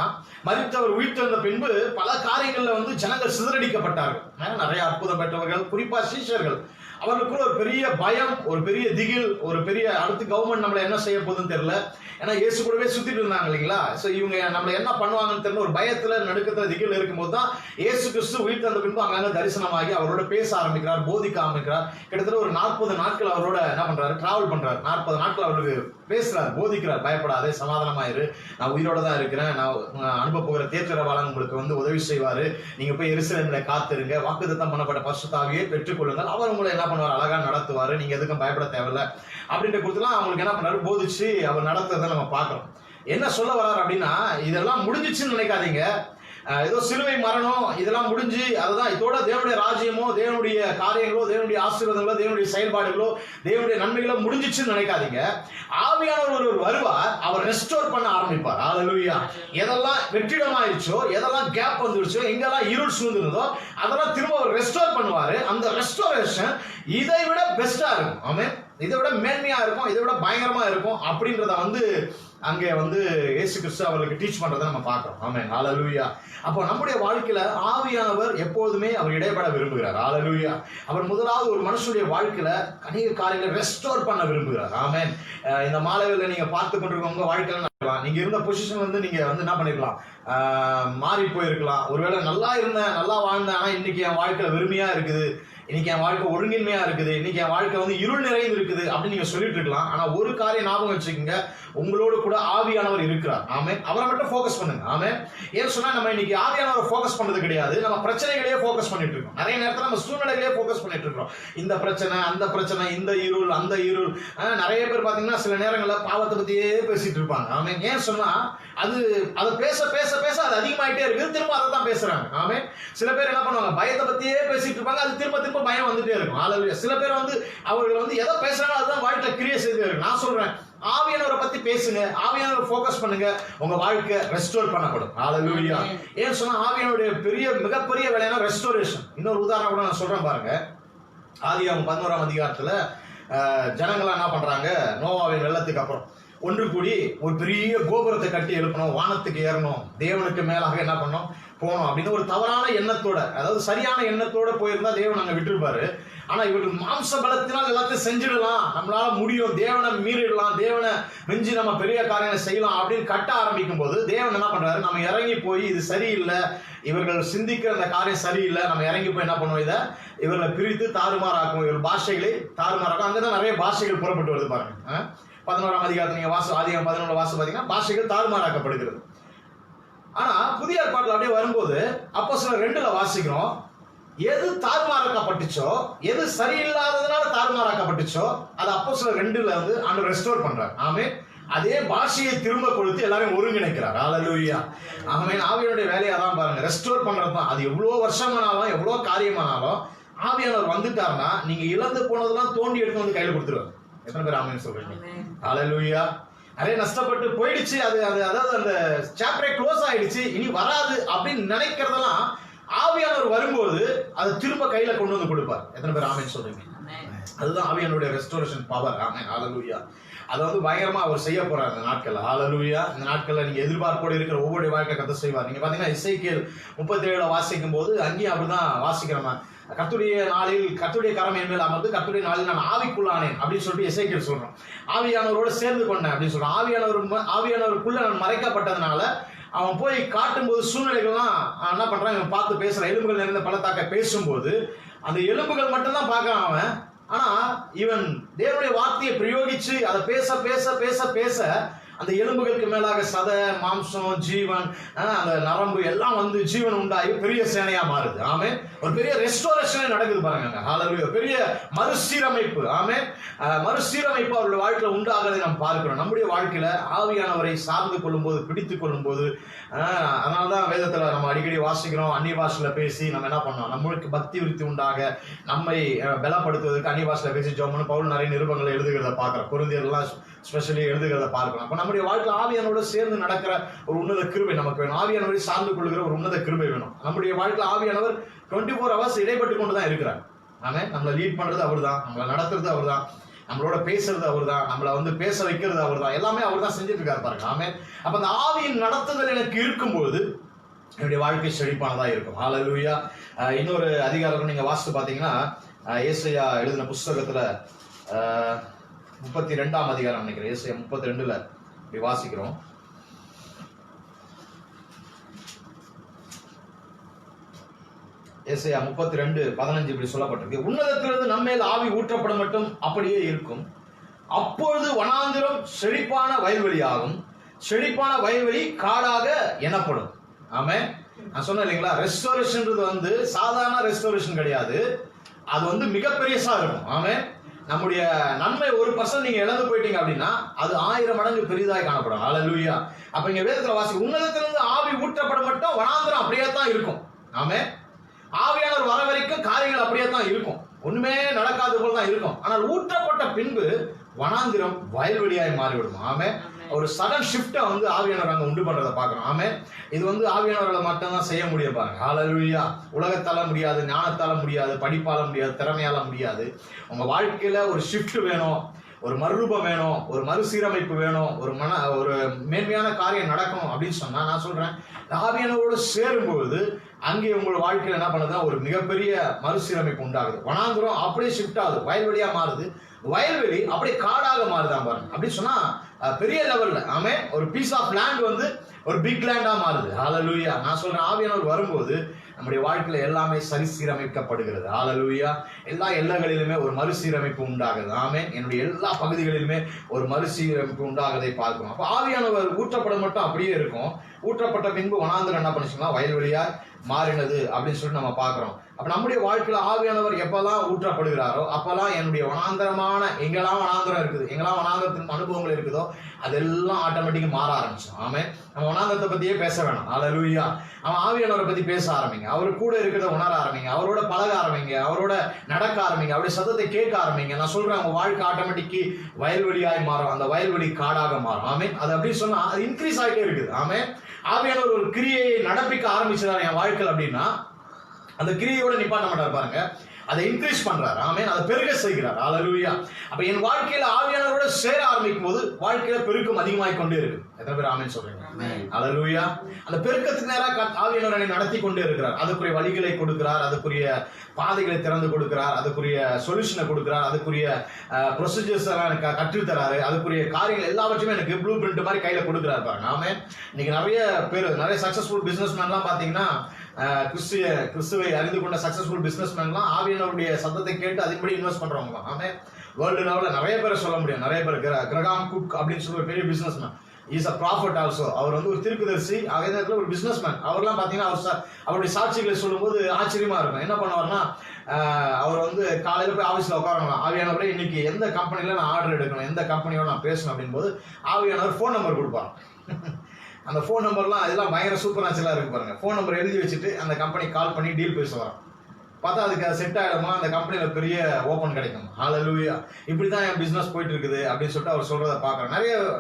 மரித்தவர் உயிர்த்தெழுந்த பின்பு பல காரியங்கள்ல ஜனங்கள் சிதறடிக்கப்பட்டார்கள். நிறைய அற்புதம் பெற்றவர்கள், குறிப்பா சீஷர்கள், அவர்களுக்குள்ள ஒரு பெரிய பயம், ஒரு பெரிய திகில், ஒரு பெரிய அடுத்து கவர்மெண்ட் நம்மளை என்ன செய்ய போகுதுன்னு தெரியல. ஏன்னா இயேசு கூடவே சுத்திட்டு இருந்தாங்க இல்லைங்களா. சோ இவங்க நம்மளை என்ன பண்ணுவாங்கன்னு தெரியல, ஒரு பயத்துல, நடுக்கத்துல, திகில் இருக்கும்போது தான் இயேசு கிறிஸ்து உயிர்த்தெழுந்த பின்பு அங்கங்க தரிசனமாகி அவரோட பேச ஆரம்பிக்கிறார், போதிக்க ஆரம்பிக்கிறார். கிட்டத்தட்ட ஒரு 40 நாட்கள் அவரோட என்ன பண்றாரு, டிராவல் பண்றாரு. 40 நாட்கள் அவருக்கு பேசுறாரு, போதிக்கிறார். பயப்படாதே, சமாதானமாயிரு, நான் உயிரோட தான் இருக்கிறேன், நான் அனுப்ப போகிற தேற்றரவாளன் உங்களுக்கு உதவி செய்வாரு, நீங்க போய் எருசலேமிலே காத்திருங்க, வாக்குத்தத்தம் பண்ணப்பட்ட பரிசுத்த ஆவியை பெற்றுக்கொள்ளுங்கள், அவர் உங்களை என்ன பண்ணுவார், அழகா நடத்துவாரு, நீங்க எதுக்கும் பயப்பட தேவையில்ல அப்படின்ற குறித்துலாம் அவங்களுக்கு என்ன பண்ணாரு, போதிச்சு அவர் நடத்துறதை நம்ம பார்க்கிறோம். என்ன சொல்ல வர்றாரு அப்படின்னா, இதெல்லாம் முடிஞ்சிச்சுன்னு நினைக்காதீங்க, ஏதோ சிலுவை மரணம் இதெல்லாம் முடிஞ்சு அதுதான் இதோட தேவனுடைய ராஜ்யமோ, தேவனுடைய காரியங்களோ, தேவனுடைய ஆசீர்வாதங்களோ, தேவனுடைய செயல்பாடுகளோ, தேவனுடைய நன்மைகளோ முடிஞ்சிச்சுன்னு நினைக்காதீங்க. ஆவியானவர் ஒருவர் வருவார், அவர் ரெஸ்டோர் பண்ண ஆரம்பிப்பார். ஹல்லேலூயா. எதெல்லாம் வெற்றிடமாயிருச்சோ, எதெல்லாம் கேப் வந்துருச்சோ, எங்கெல்லாம் இருள் சூழ்ந்திருந்தோ அதெல்லாம் திரும்ப அவர் ரெஸ்டோர் பண்ணுவாரு. அந்த ரெஸ்டோரேஷன் இதை விட பெஸ்டா இருக்கும். ஆமென். இதை விட மேன்மையா இருக்கும், இதை விட பயங்கரமா இருக்கும் அப்படின்றத அங்கே இயேசு கிறிஸ்து அவர்களுக்கு டீச் பண்றதை நம்ம பார்க்கிறோம். ஆமென். ஹல்லேலூயா. அப்போ நம்முடைய வாழ்க்கையில ஆவியானவர் எப்போதுமே அவர் இடைப்பட விரும்புகிறார். ஹல்லேலூயா. அவர் முதலாவது ஒரு மனுஷனுடைய வாழ்க்கையில அநேக காரியங்களை ரெஸ்டோர் பண்ண விரும்புகிறார். ஆமென். இந்த மாலையில நீங்க பார்த்து கொண்டிருக்க உங்க வாழ்க்கையில நீங்க இருந்த பொசிஷன் நீங்க என்ன பண்ணிருக்கலாம், மாறி போயிருக்கலாம். ஒருவேளை நல்லா இருந்தேன், நல்லா வாழ்ந்தேன், ஆனா இன்னைக்கு என் வாழ்க்கையில வெறுமையா இருக்குது, இன்னைக்கு என் வாழ்க்கை ஒழுங்கின்மையா இருக்குது, இன்னைக்கு என் வாழ்க்கை இருள் நிறைந்து இருக்குது அப்படின்னு நீங்க சொல்லிட்டு இருக்கலாம். ஆனா ஒரு காரியம் ஞாபகம் வச்சுக்கோங்க, உங்களோடு கூட ஆவியானவர் இருக்கிறார். ஆமென். அவரை மட்டும் ஃபோக்கஸ் பண்ணுங்க. ஆமென். ஏன்னு சொன்னா நம்ம இன்னைக்கு ஆவியானவரை ஃபோக்கஸ் பண்றது கிடையாது, நம்ம பிரச்சனைகளையே ஃபோக்கஸ் பண்ணிட்டு இருக்கோம். நிறைய நேரத்துல நம்ம சூழ்நிலைகளே ஃபோக்கஸ் பண்ணிட்டு இருக்கோம். இந்த பிரச்சனை, அந்த பிரச்சனை, இந்த இருள், அந்த இருள். நிறைய பேர் பாத்தீங்கன்னா சில நேரங்கள்ல பாவத்தை பத்தியே பேசிட்டு இருப்பாங்க. ஆமென். ஏன்னு சொன்னா அதை பேச பேச பேச அது அதிகமாயிட்டே இருக்குது, திரும்ப அதை தான் பேசுறாங்க. ஆமென். சில பேர் என்ன பண்ணுவாங்க, பயத்தை பத்தியே பேசிட்டு இருப்பாங்க, அது திரும்ப திரும்ப பயம் வந்துட்டே இருக்கும். ஹல்லேலூயா. சில பேர் அவர்கள் எதை பேசுறாங்க அதுதான் வாழ்க்கை கிரியை செய்து இருக்கு. நான் சொல்றேன், ஆவியானவரை பத்தி பேசுங்க, ஆவியானவரை ஃபோக்கஸ் பண்ணுங்க, உங்க வாழ்க்கை ரெஸ்டோர் பண்ணப்படும். ஹல்லேலூயா. ஏன் சொன்னா ஆவியானுடைய மிகப்பெரிய வேலைனா ரெஸ்டோரேஷன். இன்னொரு உதாரணம் கூட நான் சொல்றேன் பாருங்க. ஆதியாகமம் 11ஆம் அதிகாரத்துல ஜனங்களா என்ன பண்றாங்க, நோவாவின் வெள்ளத்துக்கு அப்புறம் ஒன்று கூடி ஒரு பெரிய கோபுரத்தை கட்டி எழுப்பணும், வானத்துக்கு ஏறணும், தேவனுக்கு மேலாக என்ன பண்ணணும், போனோம் அப்படின்னு ஒரு தவறான எண்ணத்தோட, அதாவது சரியான எண்ணத்தோட போயிருந்தா தேவன் அங்க விட்டுருப்பாரு. ஆனா இவர்கள் மாம்ச பலத்தினால் எல்லாத்தையும் செஞ்சிடலாம், நம்மளால முடியும், தேவனை மீறிடலாம், தேவனை மிஞ்சி நம்ம பெரிய காரியங்களை செய்யலாம் அப்படின்னு கட்ட ஆரம்பிக்கும் போது தேவன் என்ன பண்றாரு, நம்ம இறங்கி போய் இது சரியில்லை, இவர்கள் சிந்திக்கிற அந்த காரியம் சரியில்லை, நம்ம இறங்கி போய் என்ன பண்ணுவோம், இவர்களை பிரித்து தாறுமாறாக்கும், இவர்கள் பாஷைகளை தாறுமாறாக்கும். அங்கதான் நிறைய பாஷைகள் புறப்பட்டு வருது பாருங்க. 11ஆம் அதிகாரத்தை நீங்க ஆதியாகமம் 11 பாத்தீங்கன்னா பாஷைகள் தாறுமாறாக்கப்படுகிறது. ஆனா புதிய ஏற்பாட்டில் அப்படியே வரும்போது அப்போஸ்தலர் 2ல வாசிக்கிறோம், எது தாறுமாறாக்கப்பட்டுச்சோ, எது சரியில்லாததுனால தாறுமாறாக்கப்பட்டுச்சோ, அது அப்போஸ்தலர் 2ல வந்து ஆண்டவர் ரெஸ்டோர் பண்றார். ஆமென். அதே பாஷையை திரும்ப கொடுத்து எல்லாரையும் ஒருங்கிணைக்கிறார். ஹல்லேலூயா. ஆமென். ஆவியானுடைய வேலையை தான் பாருங்க, ரெஸ்டோர் பண்றது தான். அது எவ்வளோ வருஷமானாலும் எவ்வளோ காரியமானாலும் ஆவியானவர் வந்துட்டாருன்னா நீங்க இழந்து போனதெல்லாம் தோண்டி எடுத்து வந்து கையில கொடுத்துருவார். எத்தனை பேர் ஆமென் சொல்றீங்க? ஹல்லேலூயா. நிறைய நஷ்டப்பட்டு போயிடுச்சு, அது அதாவது அந்த சாப்டரே க்ளோஸ் ஆயிடுச்சு, இனி வராது அப்படின்னு நினைக்கிறதெல்லாம் ஆவியானவர் வரும்போது அதை திரும்ப கையில கொண்டு வந்து கொடுப்பார். எத்தனை பேர் ஆமென் சொல்றீங்க? அதுதான் ஆவியானுடைய ரெஸ்டோரேஷன் பவர். ஆமென். ஹல்லேலூயா. அதாவது பயங்கரமா அவர் செய்ய போறார் இந்த நாட்கள்ல. ஹல்லேலூயா. இந்த நாட்கள்ல நீங்க எதிர்பார்ப்போடு இருக்கிற ஒவ்வொரு வாழ்க்கை கர்த்தர் செய்வார். நீங்க பாத்தீங்கன்னா எசேக்கியேல் 37 வாசிக்கும் போது அங்கேயும் அப்படிதான் வாசிக்கிறோம். கர்த்தருடைய நாளில் கர்த்தருடைய கரம் என் மேல் அமர்ந்து கர்த்தருடைய நாளில் நான் ஆவிக்குள்ளானேன் அப்படின்னு சொல்லிட்டு எசேக்கியேல் சொல்றோம். ஆவியானவரோட சேர்ந்து கொண்டேன் அப்படின்னு சொல்றான். ஆவியானவருக்குள்ள நான் மறைக்கப்பட்டதுனால அவன் போய் காட்டும் போது சூழ்நிலைகள்லாம் என்ன பண்றான், இவன் பார்த்து பேசுறான். எலும்புகள் நிறைந்த பள்ளத்தாக்க பேசும்போது அந்த எலும்புகள் மட்டும்தான் பார்க்கறான் அவன். ஆனா இவன் தேவனுடைய வார்த்தையை பிரயோகிச்சு அதை பேச பேச பேச பேச அந்த எலும்புகளுக்கு மேலாக சதை, மாம்சம், ஜீவன், அந்த நரம்பு எல்லாம் வந்து ஜீவன் உண்டாகி பெரிய சேனையா மாறுது. ஆமென். ஒரு பெரிய ரெஸ்டோரேஷன் நடக்குது பாருங்க. ஹல்லேலூயா. பெரிய மறுசீரமைப்பு. ஆமென். மறுசீரமைப்பு அவருடைய வாழ்க்கையில உண்டாகிறதை நாம் பார்க்கிறோம். நம்முடைய வாழ்க்கையில ஆவியானவரை சார்ந்து கொள்ளும் போது, பிடித்துக் கொள்ளும் போது, அதனாலதான் வேதத்துல நம்ம அடிக்கடி வாசிக்கிறோம், அந்நிய பாஷையில பேசி நம்ம என்ன பண்ணோம், நம்மளுக்கு பக்தி விருத்தி உண்டாக நம்மை பலப்படுத்துவதற்கு அந்நிய பாஷையில பேசி ஜெபம் பவுல் நிறைய நிருபங்களை எழுதுகிறத பார்க்கிறோம். கொரிந்தியர்லாம் ஸ்பெஷலி எழுதுகிறத பார்க்கலாம். அப்ப நம்முடைய வாழ்க்கை ஆவியானோட சேர்ந்து நடக்கிற ஒரு உன்னத கிருபை நமக்கு வேணும். ஆவியானவரை சார்ந்து கொள்கிற ஒரு உன்னத கிருபை வேணும். நம்முடைய வாழ்க்கை ஆவியானவர் 24 hours இடைப்பட்டு கொண்டுதான் இருக்கிறார். ஆமே. நம்மளை லீட் பண்றது அவர் தான், நம்மளை நடத்துறது அவர் தான், நம்மளோட பேசுறது அவர் தான், நம்மளை வந்து பேச வைக்கிறது அவர் தான், எல்லாமே அவர் தான் செஞ்சுட்டு இருக்காரு பாருங்க. ஆமே. அப்ப அந்த ஆவியின் நடத்துதல் எனக்கு இருக்கும்போது என்னுடைய வாழ்க்கை செழிப்பானதா இருக்கும். ஹல்லேலூயா. இன்னொரு அதிகாரம் நீங்க வாசித்து பாத்தீங்கன்னா ஏசாயா எழுதின புஸ்தகத்துல 32ஆம் அதிகாரம் நினைக்கிறேன். ஏசாயா 32ல இப்படி வாசிக்கிறோம். ஏசாயா 32:15 இப்படி சொல்லப்பட்டிருக்கு, உன்னதத்திலிருந்து நம்மேல் ஆவி ஊற்றப்பட மட்டும் அப்படியே இருக்கும், அப்பொழுது வனாந்திரம் செழிப்பான வயல்வெளியாகும், செழிப்பான வயல்வெளி காடாக எனப்படும். ஆமென். நான் சொன்னேன் இல்லைங்களா, ரெஸ்டோரேஷன்ன்றது வந்து சாதாரண ரெஸ்டோரேஷன் கிடையாது, அது வந்து மிகப்பெரியசா இருக்கும். ஆமென். நம்முடைய நன்மை 1% நீங்க இழந்து போயிட்டீங்க அப்படின்னா அது 1000 மடங்கு பெரிதாய் காணப்படும். ஹல்லேலூயா. அப்ப இங்க வேதத்துல வாசி, உன்னதத்திலிருந்து ஆவி ஊற்றப்பட மட்டும் வனாந்திரம் அப்படியே தான் இருக்கும். ஆமென். ஆவியானவர் வர வரைக்கும் காரியங்கள் அப்படியே தான் இருக்கும், ஒண்ணுமே நடக்காத போல தான் இருக்கும். ஆனால் ஊற்றப்பட்ட பின்பு வனாந்திரம் வயல்வெளியாய் மாறிவிடும். ஆமென். ஒரு சடன் ஷிஃப்ட்டை வந்து ஆவியானவர் அங்க உண்டு பண்றதை பார்க்கணும். ஆமென். இது வந்து ஆவியானவர்களை மட்டும்தான் செய்ய முடியும் பாருங்க. ஹல்லேலூயா. உலகத்தால முடியாது, ஞானத்தால முடியாது, படிப்பால முடியாது, திறமையால முடியாது. உங்க வாழ்க்கையில ஒரு ஷிஃப்ட் வேணும், ஒரு மறுரூபம் வேணும், ஒரு மறுசீரமைப்பு வேணும், ஒரு மேன்மையான காரியம் நடக்கணும் அப்படின்னு சொன்னா நான் சொல்றேன், ஆவியானவரோடு சேரும்போது அங்கே உங்களோட வாழ்க்கையில என்ன பண்ணுதுன்னா ஒரு மிகப்பெரிய மறுசீரமைப்பு உண்டாகுது. வனாந்திரம் அப்படியே ஷிஃப்ட் ஆகுது, வயல்வெளியா மாறுது, வயல்வெளி அப்படியே காடாக மாறுதான் பாருங்க. அப்படின்னு சொன்னா பெரிய லெவல்ல. ஆமே. ஒரு பீஸ் ஆஃப் லேண்ட் வந்து ஒரு பிக் லேண்டா மாறுது. ஹல்லேலூயா. நான் சொல்றேன், ஆவியானவர் வரும்போது நம்முடைய வாழ்க்கையில எல்லாமே சீரமைக்கப்படுகிறது. ஹல்லேலூயா. எல்லா எல்லைகளிலுமே ஒரு மறுசீரமைப்பு உண்டாகுது. ஆமே. என்னுடைய எல்லா பகுதிகளிலுமே ஒரு மறுசீரமைப்பு உண்டாகதை பார்க்கிறோம். அப்ப ஆவியானவர் ஊற்றப்பட மட்டும் அப்படியே இருக்கும், ஊற்றப்பட்ட பின்பு வனாந்திரம் என்ன பண்ணிச்சுன்னா வயல்வெளியா மாறினது அப்படின்னு சொல்லிட்டு நம்ம பார்க்கிறோம். அப்ப நம்முடைய வாழ்க்கையில ஆவியானவர் எப்பெல்லாம் ஊற்றப்படுகிறாரோ அப்பெல்லாம் என்னுடைய வனாந்தரமான எங்கெல்லாம் வனாந்தரம் இருக்குது, எங்கெல்லாம் வனாந்தரத்தின் அனுபவங்கள் இருக்குதோ அதெல்லாம் ஆட்டோமேட்டிக்கா மாற ஆரம்பிச்சோம். ஆமே. நம்ம வனாந்தரத்தை பத்தியே பேச வேணாம். ஹல்லேலூயா. அவன் ஆவியானவரை பத்தி பேச ஆரம்பிங்க, அவரு கூட இருக்கிறத உணர ஆரம்பிங்க, அவரோட பழக ஆரம்பிங்க, அவரோட நடக்க ஆரம்பிங்க, அவருடைய சத்தத்தை கேட்க ஆரம்பிங்க. நான் சொல்றேன், உங்க வாழ்க்கை ஆட்டோமேட்டிக்கி வயல்வெளியாய் மாறும், அந்த வயல்வெளி காடாக மாறும். ஆமே. அது அப்படின்னு சொன்னா அது இன்க்ரீஸ் ஆகிட்டே இருக்குது. ஆமே. ஆவியானவர் ஒரு கிரியையை நடப்பிக்க ஆரம்பிச்சார் என் வாழ்க்கையில் அப்படின்னா அந்த கிரியையோட நிப்பாட்ட மாட்டார் பாருங்க, அதை இன்க்ரீஸ் பண்றார். ஆமென். அதை பெருக செய்கிறார். ஹல்லேலூயா. அப்ப என் வாழ்க்கையில ஆவியானவரோட சேர ஆரம்பிக்கும் போது வாழ்க்கையில பெருக்கம் அதிகமாய் கொண்டே இருக்கு. எத்தனை பேர் ஆமென் சொல்றீங்க? ஹல்லேலூயா. அந்த பெருக்கத்துக்கு நேராக ஆவியானவரை நடத்தி கொண்டே இருக்கிறார். அதுக்குரிய வழிகளை கொடுக்கிறார், அதுக்குரிய பாதைகளை திறந்து கொடுக்கிறார், அதுக்குரிய சொல்யூஷனை கொடுக்கிறார், அதுக்குரிய ப்ரொசீஜர்ஸ் எல்லாம் எனக்கு கற்றுத்தராரு, அதுக்குரிய காரியங்கள் எல்லாவற்றையுமே எனக்கு ப்ளூ பிரிண்ட் மாதிரி கையில கொடுக்கிறார் பாருங்க. ஆமென். இன்னைக்கு நிறைய சக்சஸ்ஃபுல் பிசினஸ் மேன்லாம் பாத்தீங்கன்னா கிறிஸ்துவை அறிந்து கொண்ட சக்சஸ்ஃபுல் பிசினஸ்மேன்லாம் ஆவியானவருடைய சத்தத்தை கேட்டு அதன்படி இன்வெஸ்ட் பண்றவங்க. ஆமே. வேர்ல்டு லெவல்ல நிறைய பேரை சொல்ல முடியும். நிறைய பேர் கிரகாம் குக் அப்படின்னு சொல்லி பெரிய businessman is a prophet also. அவர் வந்து ஒரு தீர்க்கதரிசி, அதே நேரத்தில் ஒரு பிசினஸ் மேன். அவர்லாம் பார்த்தீங்கன்னா அவருடைய சாட்சிகளை சொல்லும்போது ஆச்சரியமா இருக்கும். என்ன பண்ணுவார்னா, அவர் வந்து காலையில் போய் ஆஃபீஸில் உட்காரலாம். ஆவியானவரே இன்னைக்கு எந்த கம்பெனியில் நான் ஆர்டர் எடுக்கணும், எந்த கம்பெனியோட நான் பேசணும் அப்படின்போது ஆவியானவர் ஃபோன் நம்பர் கொடுப்பார். அந்த ஃபோன் நம்பர்லாம் இதெல்லாம் பயங்கர சூப்பர் நேச்சுரலாக இருக்கு பாருங்க. ஃபோன் நம்பர் எழுதி வச்சுட்டு அந்த கம்பெனிக்கு கால் பண்ணி டீல் பேசுவாராம். பார்த்தா அதுக்கு செட் ஆகிடுமா, அந்த கம்பெனியில் பெரிய ஓப்பன் கிடைக்கும். ஹல்லேலூயா. இப்படி தான் என் பிஸ்னஸ் போயிட்டு இருக்குது அப்படின்னு சொல்லிட்டு அவர் சொல்றதை பார்க்குறேன்.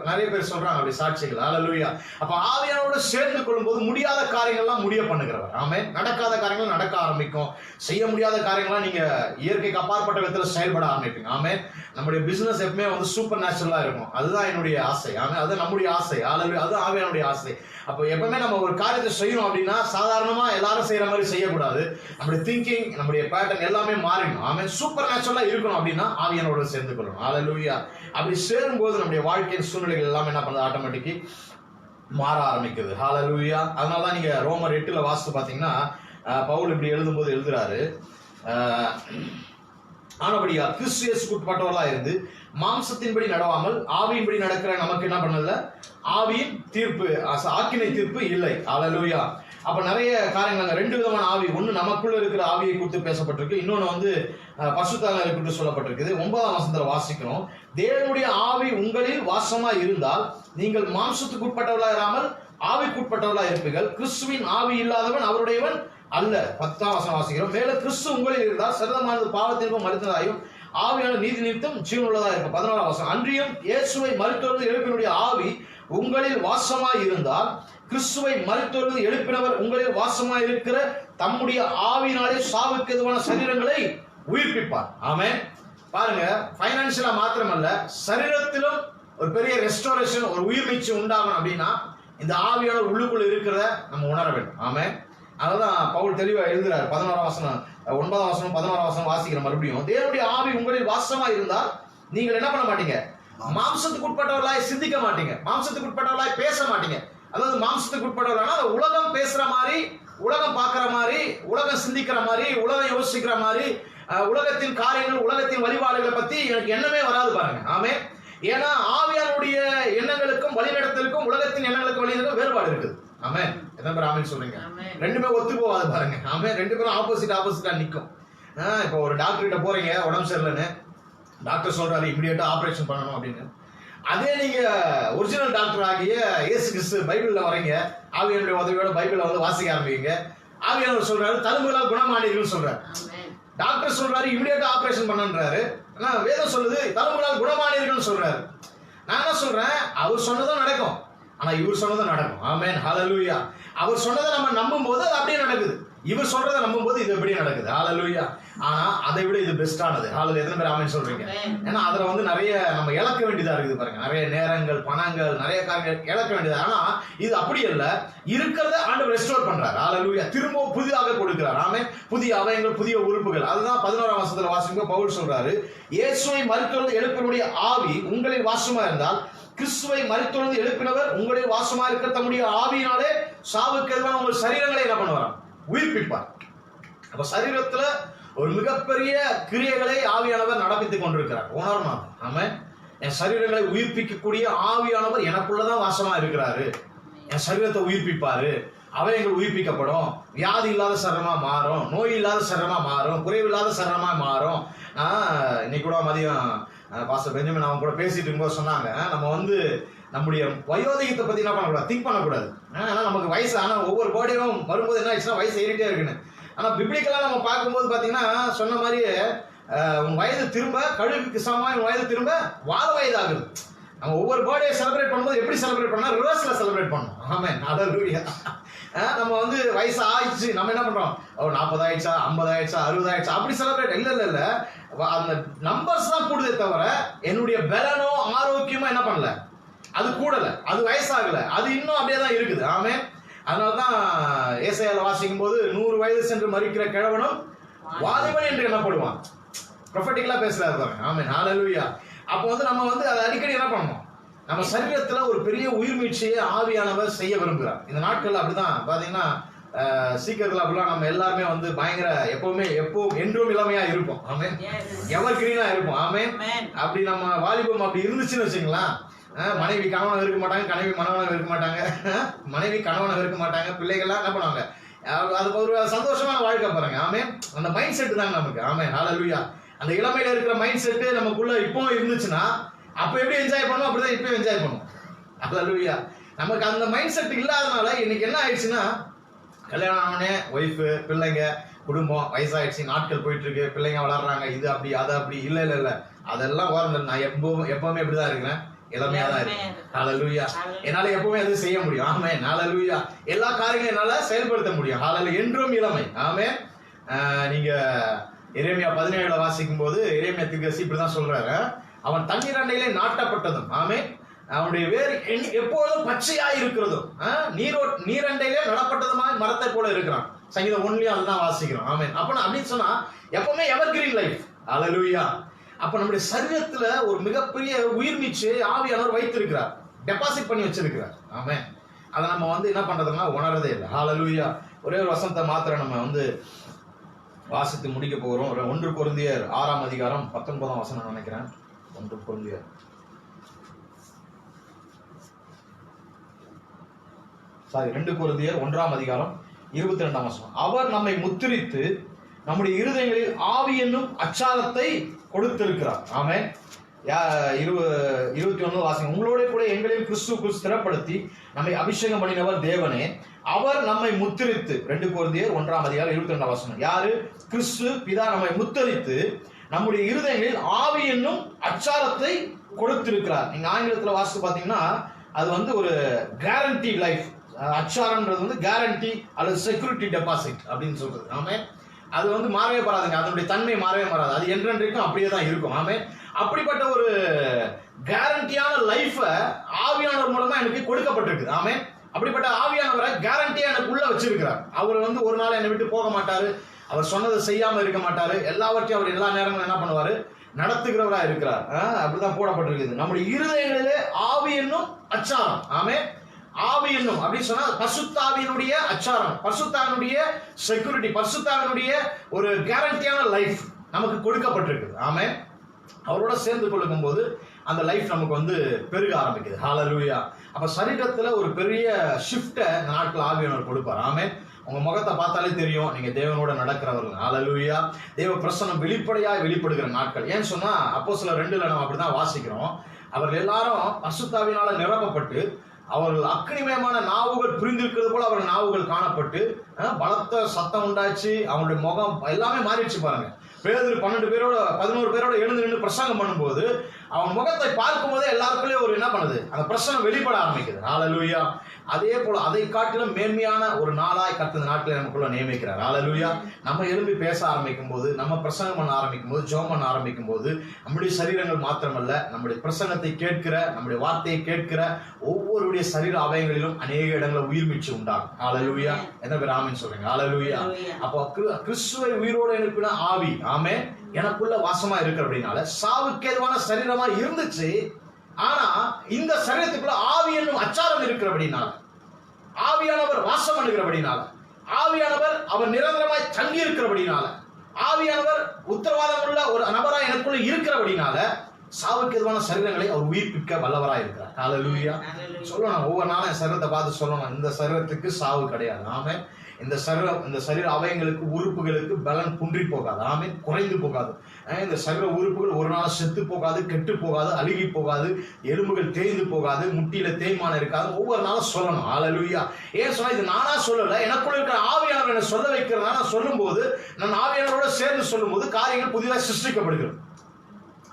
நிறைய பேர் சொல்றாங்க அப்படி சாட்சிகள். ஹல்லேலூயா. அப்போ ஆவியானோட சேர்ந்து கொள்ளும்போது முடியாத காரியங்கள்லாம் முடிய பண்ணுகிறவர். ஆமென். நடக்காத காரியங்கள் நடக்க ஆரம்பிக்கும். செய்ய முடியாத காரியங்கள்லாம் நீங்க இயற்கைக்கு அப்பாற்பட்ட விதத்தில் செயல்பட ஆரம்பிப்பீங்க. ஆமென். நம்முடைய பிசினஸ் எப்பவுமே வந்து சூப்பர் நேச்சுரலா இருக்கும். அதுதான் என்னுடைய ஆசை. ஆமென். அது நம்முடைய ஆசை. ஹல்லேலூயா. அது ஆவியானுடைய ஆசை. அப்போ எப்பவுமே நம்ம ஒரு காரியத்தை செய்யணும் அப்படின்னா சாதாரணமா எல்லாரும் செய்யற மாதிரி செய்யக்கூடாது. நம்முடைய திங்கிங், நம்முடைய பேட்டர்ன் எல்லாமே மாறிடும். ஆமென். சூப்பர் நேச்சுரலா இருக்கணும் அப்படின்னா ஆவியானோட சேர்ந்து கொள்ளணும். ஹல்லேலூயா. அப்படி சேரும்போது நம்முடைய வாழ்க்கையின் சூழ்நிலைகள் எல்லாமே என்ன பண்ணுது, ஆட்டோமேட்டிக்கி மாற ஆரம்பிக்குது. ஹல்லேலூயா. அதனால தான் நீங்க ரோமர் 8 வாசித்து பார்த்தீங்கன்னா பவுல் இப்படி எழுதும்போது எழுதுறாரு, ஆனபடியா கிறிஸ்து இயேசுவுக்கு உட்பட்டவர்களா இருந்து மாம்சத்தின்படி நடவாமல் ஆவியின்படி நடக்கிற நமக்கு என்ன பண்ணல, ஆவியின் தீர்ப்பு, ஆக்கினை தீர்ப்பு இல்லை. ஹல்லேலூயா. அப்ப நிறைய காரியங்கள், ரெண்டு விதமான ஆவி. ஒண்ணு நமக்குள்ள இருக்கிற ஆவியை குறித்து பேசப்பட்டிருக்கு, இன்னொன்னு வந்து பரிசுத்தாவியை குறித்து சொல்லப்பட்டிருக்குது. 9ஆம் வசனத்துல வாசிக்கிறோம், தேவனுடைய ஆவி உங்களில் வாசமா இருந்தால் நீங்கள் மாம்சத்துக்கு உட்பட்டவர்களா இராமல் ஆவிக்குட்பட்டவர்களா இருப்பீர்கள். கிறிஸ்துவின் ஆவி இல்லாதவன் அவருடையவன் அல்ல. 10ஆம் வசனம் வாசிக்கிறோம், மேல கிறிஸ்து உங்களில் இருந்தால் சரீரமானது பாவத்திற்கும் மரித்ததாயும் ஆவியான நீதி நிமித்தம் ஜீவனுள்ளதா இருக்கும். 11ஆம் வசனம், அன்றியும் இயேசுவை மரித்தோரிலிருந்து எழுப்பினுடைய ஆவி உங்களில் வாசமாய் இருந்தால் கிறிஸ்துவை மரித்தோரிலிருந்து எழுப்பினவர் உங்களில் வாசமாய் இருக்கிற தம்முடைய ஆவியினாலே சாவுக்கு எதுவான சரீரங்களை உயிர்ப்பிப்பார். ஆமென். பாருங்க, பைனான்சியலா மாத்திரமல்ல, சரீரத்திலும் ஒரு பெரிய ரெஸ்டோரேஷன், ஒரு உயிர் மீட்சி உண்டாகணும் அப்படின்னா இந்த ஆவியான உள்ளுக்குள்ள இருக்கிறத நம்ம உணர வேண்டும். ஆமென். அததான் பவுல் தெளிவா எழுதுறாரு. 11ஆம் வசனம், 9ஆம் வசனம், 11ஆம் வசனம் வாசிக்கிற மறுபடியும், தேவனுடைய ஆவி உங்களில் வாசமா இருந்தால் நீங்கள் என்ன பண்ண மாட்டீங்க, மாம்சத்துக்கு உட்பட்டவர்களாய் சிந்திக்க மாட்டீங்க, மாம்சத்துக்கு உட்பட்டவர்களாய் பேச மாட்டீங்க. அதாவது மாம்சத்துக்கு உட்பட்டவர்களா உலகம் பேசுற மாதிரி, உலகம் பார்க்கிற மாதிரி, உலகம் சிந்திக்கிற மாதிரி, உலகம் யோசிக்கிற மாதிரி, உலகத்தின் காரியங்கள், உலகத்தின் வழிபாடுகளை பத்தி எனக்கு எண்ணமே வராது பாருங்க. ஆமே. ஏன்னா ஆவியானுடைய எண்ணங்களுக்கும் வழிநடத்தலுக்கும் உலகத்தின் எண்ணங்களுக்கும் வழிநடத்தலுக்கும் வேறுபாடு இருக்குது. ஆமே. எத்தனை பேர் ஆமென் சொல்றீங்க? ரெண்டுமே ஒத்து போகாது பாருங்க. ஆமே. ரெண்டு பேரும் ஆப்போசிட்டா நிற்கும். இப்போ ஒரு டாக்டர் கிட்ட போறீங்க, உடம்பு சரியில்லைன்னு, டாக்டர் சொல்றாரு இமிடியேட்டா ஆபரேஷன் பண்ணணும் அப்படின்னு. அதே நீங்க ஒரிஜினல் டாக்டர் ஆகிய இயேசு கிறிஸ்து பைபிள்ல வரீங்க, ஆவியானுடைய உதவியோட பைபிளை வந்து வாசிக்க ஆரம்பிங்க. ஆவியானவர் சொல்றாரு தழும்புகளால் குணமானீர்கள் சொல்றாரு. டாக்டர் சொல்றாரு இமிடியேட்டா ஆபரேஷன் பண்ணுன்றாரு. ஆனா வேதம் சொல்லுது தழும்புகளால் குணமானீர்கள் சொல்றாரு. நான் என்ன சொல்றேன், அவர் சொன்னதும் நடக்கும், ஆனா இவர் சொன்னதும் நடக்கும். ஆமென். ஹல்லேலூயா. அவர் சொன்னதை நம்ம நம்பும் போது அது அப்படியே நடக்குது, இவர் சொல்றதை நம்பும் போது இது எப்படி நடக்குது. ஹல்லேலூயா. ஆனா அதை விட இது பெஸ்டானது. ஹல்லேலூயா. எத்தனை பேர் ஆமென் சொல்றீங்க? ஏன்னா அதுல வந்து நிறைய நம்ம இழக்க வேண்டியதா இருக்குது பாருங்க. நிறைய நேரங்கள், பணங்கள், நிறைய காரியங்கள் இழக்க வேண்டியது. ஆனா இது அப்படி இல்ல, இருக்கிறத ஆண்டவர் ரெஸ்டோர் பண்றாரு. ஹல்லேலூயா. திரும்பவும் புதிதாக கொடுக்கிறார். ஆமென். புதிய அவயங்கள், புதிய உறுப்புகள். அதுதான் 11ஆம் வசனத்துல வாசிக்கும் பவுல் சொல்றாரு, இயேசுவை மரித்தோரிலிருந்து எழுப்பினுடைய ஆவி உங்களில் வாசமா இருந்தால் கிறிஸ்துவை மரித்தோரிலிருந்து எழுப்பினவர் உங்களில் வாசமா இருக்கிற தம்முடைய ஆவியினாலே சாவுக்கு எதிரான உங்கள் சரீரங்களை என்ன பண்ணுவார், உயிர்ப்பிப்பார். அப்ப சரீரத்துல ஒரு மிகப்பெரிய கிரியைகளை ஆவியானவர் நடப்பித்துக் கொண்டிருக்கிறார். உணரணும். ஆமென். என் சரீரங்களை உயிர்ப்பிக்கக்கூடிய ஆவியானவர் எனக்குள்ளதான் வாசமா இருக்கிறாரு. என் சரீரத்தை உயிர்ப்பிப்பாரு, அவயங்கள் உயிர்ப்பிக்கப்படும், வியாதி இல்லாத சரீரமா மாறும், நோய் இல்லாத சரீரமா மாறும், குறைவில்லாத சரீரமா மாறும். இன்னைக்கு கூட மதியம் பாஸ்டர் பெஞ்சமின் அவங்க கூட பேசிட்டு இருக்கும்போது சொன்னாங்க, நம்ம வந்து நம்முடைய வயோதிகத்தை பத்தி என்ன பண்ணக்கூடாது, திங்க் பண்ணக்கூடாது. ஏன்னா நமக்கு வயசு, ஆனா ஒவ்வொரு பேர்டேவும் வரும்போது என்ன ஆயிடுச்சுன்னா வயசு ஏறிட்டே இருக்குன்னு. ஆனா பிப்ளிக்கெல்லாம் நம்ம பார்க்கும்போது பாத்தீங்கன்னா சொன்ன மாதிரியே உன் வயது திரும்ப கழுகுக்கு சமமா உன் வயது திரும்ப வாழ வயது ஆகுது. நம்ம ஒவ்வொரு பர்த்டே செலிப்ரேட் பண்ணும்போது எப்படி செலிப்ரேட் பண்ணா, ரிவர்ஸ்ல செலிப்ரேட் பண்ணணும். ஆமென். ஹல்லேலூயா. நம்ம வந்து வயசு ஆயிடுச்சு, நம்ம என்ன பண்றோம், 40 ஆயிடுச்சா, 50 ஆயிடுச்சா, 60 ஆயிடுச்சா, அப்படி செலிப்ரேட் இல்ல. அந்த நம்பர்ஸ் தான் கூடுதே தவிர என்னுடைய பலனோ ஆரோக்கியமா என்ன பண்ணல, அது கூடல, அது வயசாகல, அது இன்னும் அப்படியே தான் இருக்குது. ஆமென். அதனாலதான் ஏசாயால வாசிக்கும் போது 100 வயது சென்று மரிக்கிற கிழவனும் வாலிபன் என்று எண்ணப்படுவான். ப்ரொஃபெட்டிக்கலா பேசுறாரு பாருங்க. ஆமென். ஹல்லேலூயா. அப்போ வந்து நம்ம வந்து அதை அடிக்கடி என்ன பண்ணணும், நம்ம சரீரத்துல ஒரு பெரிய உயிர் மீட்சியை ஆவியானவர் செய்ய விரும்புகிறார். இந்த நாட்கள்ல அப்படிதான் பாத்தீங்கன்னா சீக்கிரத்துல அப்படிலாம் நம்ம எல்லாருமே வந்து பயங்கர எப்பவும் என்றும் இளமையா இருப்போம். ஆமென். எவர் கிரீனா இருப்போம். ஆமென். அப்படி நம்ம வாலிபம் அப்படி இருந்துச்சுன்னு வச்சுங்களேன், மனைவி கணவனை இருக்க மாட்டாங்க, கனவி மனவனை இருக்க மாட்டாங்க, மனைவி கணவனை இருக்க மாட்டாங்க, பிள்ளைகள்லாம் என்ன பண்ணுவாங்க, அது ஒரு சந்தோஷமான வாழ்க்கை பாருங்க. ஆமே, அந்த மைண்ட் செட் தாங்க நமக்கு. ஆமே, ஹல்லேலூயா. அந்த இளமையில இருக்கிற மைண்ட் செட்டு நமக்குள்ள இப்பவும் இருந்துச்சுன்னா அப்ப எப்படி என்ஜாய் பண்ணுவோம் அப்படிதான் இப்பயும் என்ஜாய் பண்ணுவோம். ஹல்லேலூயா. நமக்கு அந்த மைண்ட் செட் இல்லாதனால இன்னைக்கு என்ன ஆயிடுச்சுன்னா, கல்யாணம் ஆனே ஒய்ஃபு, பிள்ளைங்க, குடும்பம், வயசாயிடுச்சு, நாட்கள் போயிட்டு இருக்கு, பிள்ளைங்க வளர்றாங்க, இது அப்படி அது அப்படி, இல்ல அதெல்லாம் ஓரம். நான் எப்பவுமே இப்படிதான் இருக்கிறேன், இளமையா தான் இருக்கேன். ஹல்லேலூயா. என்னால எப்பவுமே அது செய்ய முடியும். ஆமே, ஹல்லேலூயா. எல்லா காரியங்களும் என்னால செயல்படுத்த முடியும். ஹல்லேலூயா. என்றும் இளமை. ஆமே. நீங்க எரேமியா 17 வாசிக்கும் போது எரேமியா தீர்க்கதரிசி இப்படிதான் சொல்றாரு, அவன் தண்ணீர் அண்டையிலே நாட்டப்பட்டதும், ஆமே, அவனுடைய வேறு எப்பொழுதும் பச்சையாய் இருக்கிறதும், நீரண்டையிலே நடப்பட்டதுமாய் மரத்தை போல இருக்கிறான். சங்கீதம் 1 அதுதான் வாசிக்கிறோம். ஆமே. அப்ப அப்படின்னு சொன்னா எப்பவுமே எவர் கிரீன் லைஃப். ஹல்லேலூயா. அப்ப நம்முடைய சரீரத்துல ஒரு மிகப்பெரிய உயிர் மீச்சு ஆவியானவர் வைத்திருக்கிறார், டெபாசிட் பண்ணி வச்சிருக்கிறார். ஆமே. அதை நம்ம என்ன பண்றதுன்னா உணரதே இல்லை. ஹல்லேலூயா. ஒரே ஒரு வசனத்தை மாத்திரம் நம்ம வாசித்து முடிக்க போகிறோம். 1 கொரிந்தியர் 6ஆம் அதிகாரம் 19ஆம் வசனம் நினைக்கிறேன். 1 கொரிந்தியர் 2 கொரிந்தியர் 1ஆம் அதிகாரம் 22ஆம் வசனம். அவர் நம்மை முத்திரித்து நம்முடைய இருதயங்களில் ஆவி என்னும் அச்சாரத்தை கொடுத்திருக்கிறார். ஆமென். 21 வாசிங்க. உங்களோட கூட எங்களையும் கிறிஸ்துவுக்குள் ஸ்திரப்படுத்தி நம்மை அபிஷேகம் பண்ணினவர் தேவனே, அவர் நம்மை முத்திரித்து. 2 கொரிந்தியர் 1ஆம் அதிகாரம் 22ஆம் வசனம். யாரு? கிறிஸ்து பிதா நம்மை முத்திரித்து நம்முடைய இருதயங்களில் ஆவி என்னும் அச்சாரத்தை கொடுத்திருக்கிறார். நீங்க ஆங்கிலத்தில் வாசித்து பாத்தீங்கன்னா அது ஒரு கேரண்டி லைஃப். அச்சாரம்ன்றது கேரண்டி அல்லது செக்யூரிட்டி டெபாசிட் அப்படின்னு சொல்றது. ஆமே. அது மாறவே மாறாதுங்க, அதனுடைய தன்மை மாறவே மாறாது, அது என்றென்றைக்கும் அப்படியே தான் இருக்கும். ஆமே. அப்படிப்பட்ட ஒரு கேரண்டியான லைஃப ஆவியானவர் மூலமா எனக்கு கொடுக்கப்பட்டிருக்கு. ஆமே. அப்படிப்பட்ட ஆவியானவரை கேரண்டியா எனக்கு உள்ள வச்சிருக்கிறார். அவர் ஒரு நாள் என்னை விட்டு போக மாட்டாரு, அவர் சொன்னதை செய்யாம இருக்க மாட்டாரு, எல்லாவற்றையும் அவர் எல்லா நேரங்களும் என்ன பண்ணுவாரு, நடத்துகிறவரா இருக்கிறார். அப்படிதான் போடப்பட்டிருக்குது. நம்முடைய இருதயங்களிலே ஆவி என்னும் அச்சாரம். ஆமே. ஆவி என்னும் அப்படின்னு சொன்னா பரிசுத்தாவியினுடைய அச்சாரம், பரிசுத்தாவினுடைய செக்யூரிட்டி, பரிசுத்தாவினுடைய ஒரு கேரண்டியான லைஃப் நமக்கு கொடுக்கப்பட்டிருக்கு. ஆமே. அவரோட சேர்ந்து கொள்ளும் போது அந்த லைஃப் நமக்கு பெருக ஆரம்பிக்குது. ஹல்லேலூயா. அப்ப சரீரத்துல ஒரு பெரிய ஷிஃப்ட இந்த நாட்கள் ஆவியானவர் கொடுப்பார். ஆமே. உங்க முகத்தை பார்த்தாலே தெரியும் நீங்க தேவனோட நடக்கிறவர்கள். ஹல்லேலூயா. தேவ பிரசன்னம் வெளிப்படையாய் வெளிப்படுகிற நாட்கள். ஏன்னு சொன்னா அப்போஸ்தலர் 2ல நம்ம அப்படிதான் வாசிக்கிறோம். அவர்கள் எல்லாரும் பரிசுத்தாவியினால நிரப்பப்பட்டு அவர்கள் அக்னிமயமான நாவுகள் புரிந்திருக்கிறது போல அவர்கள் நாவுகள் காணப்பட்டு பலத்த சத்தம் உண்டாச்சு. அவங்களுடைய முகம் எல்லாமே மாறிடுச்சு பாருங்க. பேதுரு 11 பேரோட எழுந்து நின்று பிரசங்கம் பண்ணும்போது அவன் முகத்தை பார்க்கும் போதே எல்லாருக்குள்ளேயும் என்ன பண்ணுது, அந்த பிரசனம் வெளிப்பட ஆரம்பிக்குது. ஹல்லேலூயா. அதே போல அதை காட்டிலும் மேன்மையான ஒரு நாளாய் கர்த்தர் நாட்களை நமக்குள்ள நியமிக்கிறார். ஹல்லேலூயா. நம்ம எழும்பி பேச ஆரம்பிக்கும் போது, நம்ம பிரசங்கம் பண்ண ஆரம்பிக்கும் போது, ஜெபம் பண்ண ஆரம்பிக்கும் போது நம்முடைய சரீரங்கள் மாத்திரமல்ல, நம்முடைய பிரசங்கத்தை கேட்கிற, நம்முடைய வார்த்தையை கேட்கிற ஒவ்வொருடைய சரீர அவயங்களிலும் அநேக இடங்களில் உயிர் மீட்சி உண்டாகும். ஹல்லேலூயா. என்ன பேர் ஆமென் சொல்றீங்க? ஹல்லேலூயா. அப்போ கிறிஸ்துவை உயிரோடு எழுப்பின ஆவி, ஆமே, எனக்குள்ள வாசமா இருக்கு. அப்படின்னால சாவுக்கு ஏதுவான சரீரமா இருந்துச்சு, ஆனா இந்த சரீரத்துக்குள்ள ஆவி என்னும் அச்சாரம் இருக்கிறபடினால, ஆவியானவர் வாசம் பண்ணுகிறபடினால, ஆவியானவர் அவர் நிரந்தரமாய் தங்கி இருக்கிறபடினால, ஆவியானவர் உத்தரவாதம் உள்ள ஒரு நபராய் எனக்குள்ள இருக்கிறபடினால சாவுக்கு எதுவான சரீரங்களை அவர் உயிர்ப்பிக்க வல்லவராய் இருக்கிறார். ஹல்லேலூயா. சொல்லணும், ஒவ்வொரு நாளும் என் சரீரத்தை பார்த்து சொல்லணும், இந்த சரீரத்துக்கு சாவு கிடையாது. ஆமே. இந்த சரீர அவயங்களுக்கு, உறுப்புகளுக்கு பலன் குன்றி போகாது. ஆமே. குறைந்து போகாது. இந்த சரீர உறுப்புகள் ஒரு நாள் செத்து போகாது, கெட்டு போகாது, அழுகி போகாது, எலும்புகள் தேய்ந்து போகாது, முட்டியில தேய்மானம் இருக்காது. ஒவ்வொரு நாளும் சொல்லணும். ஹல்லேலூயா. ஏன் சொன்னா இது நானா சொல்லல, எனக்குள்ள இருக்கிற ஆவியானவர் என்ன சொல்ல வைக்கிறதா. நான் சொல்லும் போது, நான் ஆவியானவரோட சேர்ந்து சொல்லும் போது காரியங்கள் புதிதாக சிருஷ்டிக்கப்படுகிறது.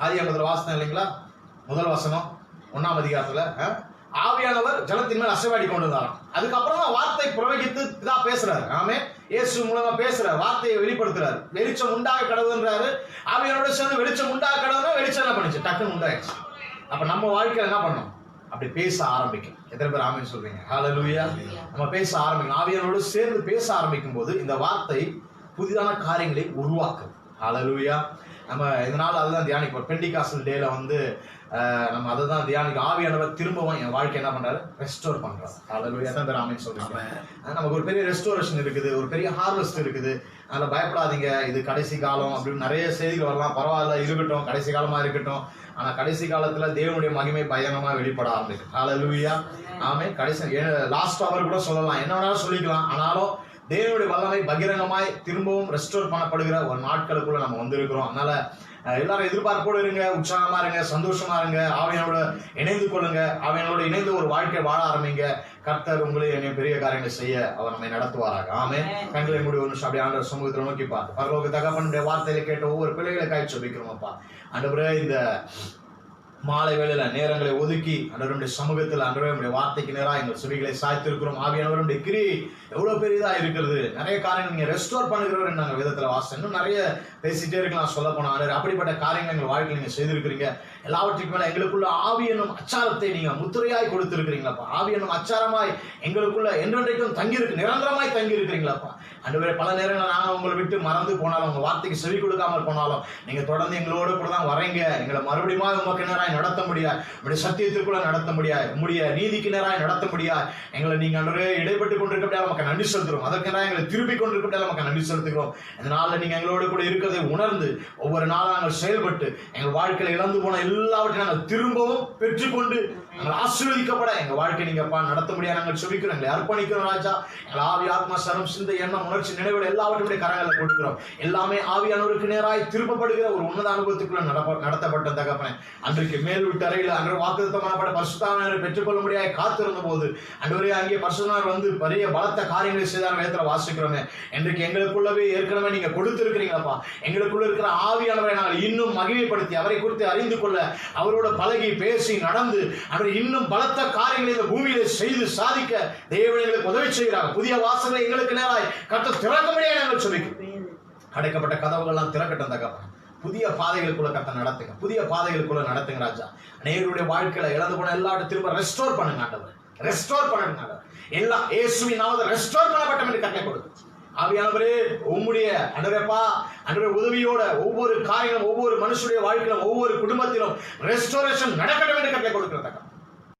ஆதியாகமத்தில் வாசனம் இல்லைங்களா? முதல் வசனம் 1ஆம் அதிகாரத்துல ஆவியானவர் ஜலத்தின் மேல் அசைவாடி கொண்டு வந்தாராம். அதுக்கப்புறம் தான் வார்த்தை பிரவகித்து இதான் பேசுறாரு. ஆமே. இயேசு மூலமா பேசுறாரு, வார்த்தையை வெளிப்படுத்துறாரு. வெளிச்சம் உண்டாக கடவுள்ன்றாரு. ஆவியானோட சேர்ந்து வெளிச்சம் உண்டாக கடவுள்னா வெளிச்சம் என்ன பண்ணுச்சு, டக்குன்னு உண்டாயிடுச்சு. அப்ப நம்ம வாழ்க்கையில என்ன பண்ணணும், அப்படி பேச ஆரம்பிக்கும். எத்தனை பேர் ஆமென் சொல்றீங்க? ஹல்லேலூயா. நம்ம பேச ஆரம்பிக்கணும். ஆவியானோடு சேர்ந்து பேச ஆரம்பிக்கும் போது இந்த வார்த்தை புதிதான காரியங்களை உருவாக்கும். ஹல்லேலூயா. நம்ம இதனால அதுதான் தியானிப்போம். பெண்டிகாஸ்டல் டேல வந்து நம்ம அதை தான் தியானிக்கும். ஆவியானவர் திரும்பவும் என் வாழ்க்கை என்ன பண்றாரு, ரெஸ்டோர் பண்றாரு. ஹல்லேலூயா, எத்தனை பேர் ஆமென் சொல்றீங்க? நமக்கு ஒரு பெரிய ரெஸ்டோரேஷன் இருக்குது, ஒரு பெரிய ஹார்வெஸ்ட் இருக்குது. அதில் பயப்படாதீங்க, இது கடைசி காலம் அப்படின்னு நிறைய செய்திகள் வரலாம். பரவாயில்ல, இருக்கட்டும், கடைசி காலமா இருக்கட்டும். ஆனா கடைசி காலத்துல தேவனுடைய மகிமை பயங்கரமா வெளிப்பட ஆரம்பிக்கும். ஹல்லேலூயா, ஆமென். கடைசி லாஸ்ட் அவர் கூட சொல்லலாம், என்ன வேணாலும் சொல்லிக்கலாம். ஆனாலும் தேவனுடைய வல்லமை பகிரங்கமாய் திரும்பவும் ரெஸ்டோர் பண்ணப்படுகிற ஒரு நாட்களுக்குள்ள நம்ம வந்திருக்கிறோம். அதனால எல்லாரும் எதிர்பார்ப்போடு இருங்க, உற்சாகமா இருங்க, சந்தோஷமா இருங்க, ஆவியானோட இணைந்து கொள்ளுங்க, ஆவியானோட இணைந்து ஒரு வாழ்க்கை வாழ ஆரம்பிங்க. கர்த்தர் உங்களை என்னை பெரிய காரியங்களை செய்ய அவர் நம்மை நடத்துவாராக. ஆமென். கண்களை மூடி ஒரு நிமிஷம் அப்படியே ஆண்டவர் சமூகத்தில் நோக்கி பார்த்து, பரலோக தகப்பனுடைய வார்த்தையில கேட்ட ஒவ்வொரு பிள்ளைகளுக்காய் ஜெபிக்கிறோம்ப்பா. ஆண்டவரே, இந்த மாலை வேளையில நேரங்களை ஒதுக்கி ஆண்டவருடைய சமூகத்தில் ஆண்டவருடைய வார்த்தைக்கு நேராக எங்கள் செவிகளை சாய்த்திருக்கிறோம். ஆவியானவருடைய கிரியை எவ்வளவு பெரியதா இருக்கிறது. நிறைய காரியங்கள் நீங்க ரெஸ்டோர் பண்ணுகிறவர் நாங்கள் வேதத்துல வாசம் இன்னும் நிறைய பேசிட்டே இருக்கலாம், சொல்ல போனா அப்படிப்பட்ட காரியங்கள் எங்கள் வாழ்க்கையில் நீங்க செய்திருக்கிறீங்க. எல்லாவற்றுக்கு மேல எங்களுக்குள்ள ஆவி என்னும் அச்சாரத்தை நீங்க முத்திரையாய் கொடுத்திருக்கிறீங்களாப்பா. ஆவி என்னும் அச்சாரமாய் எங்களுக்குள்ள என்றென்றைக்கும் தங்கி இருக்கு, நிரந்தரமாய் தங்கி இருக்கிறீங்களாப்பா. ஆண்டவரே, பல நேரங்களில் நாங்கள் உங்களை விட்டு மறந்து போனாலும், உங்க வார்த்தைக்கு செவி கொடுக்காமல் போனாலும், நீங்க தொடர்ந்து எங்களோட கூட தான் வரீங்க. எங்களை மறுபடியும் உமக்கு நேராய் நடத்த முடியாது, உங்களுடைய சத்தியத்திற்குள்ள நடத்த முடியாது, நீதிக்கு நேராய் நடத்த முடியாது. எங்களை நீங்க ஆண்டவரே இடைப்பட்டு கொண்டிருக்க நமக்கு நன்றி செலுத்துறோம். அதற்கு நேரம் எங்களை திருப்பி கொண்டிருக்க நமக்கு நன்றி செலுத்துகிறோம். இதனால நீங்க எங்களோட கூட இருக்கிறதை உணர்ந்து ஒவ்வொரு நாளும் நாங்கள் செயல்பட்டு எங்கள் வாழ்க்கையில இழந்து போன எல்லாவற்றையும் நாங்கள் திரும்பவும் பெற்றுக்கொண்டு நாங்கள் ஆசீர்வதிக்கப்பட எங்க வாழ்க்கை நீங்க நடத்த முடியாது நாங்கள் செபிக்கிறோம். எங்களை அர்ப்பணிக்கிறோம் ராஜா. எங்கள் ஆவி, ஆத்மா, சரம், சிந்தை, எண்ணம், உணர்ச்சி, நினைவுகள் எல்லாவற்றையும் கரங்களை கொடுக்கிறோம். எல்லாமே ஆவியானவருக்கு நேராய் திருப்பப்படுகிற ஒரு உன்னத அனுபவத்துக்குள்ள நடத்தப்பட்ட தகப்பனே, அன்றைக்கு மேல் விட்டு அறையில் அன்று வாக்குத்தத்தமானப்பட்ட பரிசுத்தவான்களை பெற்றுக்கொள்ள முடியாது காத்திருந்த போது அன்றைய அங்கே பரிசுத்தவான்கள் வந்து பெரிய பலத்த காரியங்களை செய்தார் வேதத்துல வாசிக்கிறோமே. இன்றைக்கு எங்களுக்குள்ளவே ஏற்கனவே நீங்க கொடுத்திருக்கிறீங்களப்பா. எங்களுக்குள்ள இருக்கிற ஆவியானவரை நாங்கள் இன்னும் மகிமைப்படுத்தி அவரை குறித்து அறிந்து கொள்ள, அவரோட பழகி பேசி நடந்து அவர் இன்னும் பலத்த காரியங்களை இந்த பூமியில செய்து சாதிக்க தேவன் எங்களுக்கு உதவி செய்கிறார். புதிய வாசல்களை எங்களுக்கு நேராய் கர்த்தர் திறக்க முடியாது நாங்கள் சொல்லிக்கிறோம். அடைக்கப்பட்ட கதவுகள்லாம் திறக்கட்டும் தகப்பன். புதிய பாதைகளுக்குள்ள கர்த்தர் நடத்துங்க, புதிய பாதைகளுக்குள்ள நடத்துங்க ராஜா. அநேகருடைய வாழ்க்கையில இழந்து போன எல்லாத்தையும் திரும்ப ரெஸ்டோர் பண்ணுங்க ஆண்டவர், ரெஸ்டோர் பண்ணுங்க ஆண்டவர். எல்லாம் இயேசுவின் நாமத்தில் ரெஸ்டோர் பண்ணப்பட்டோம் என்று கட்டளை கொடுங்க. ஆவியானவரே, உம்முடைய ஆண்டவரேப்பா ஆண்டவரே உதவியோட ஒவ்வொரு காரியங்களும், ஒவ்வொரு மனுஷனுடைய வாழ்க்கையிலும், ஒவ்வொரு குடும்பத்திலும் ரெஸ்டோரேஷன் நடக்கட்டும் என்று கட்டளை கொடுக்கிறதா.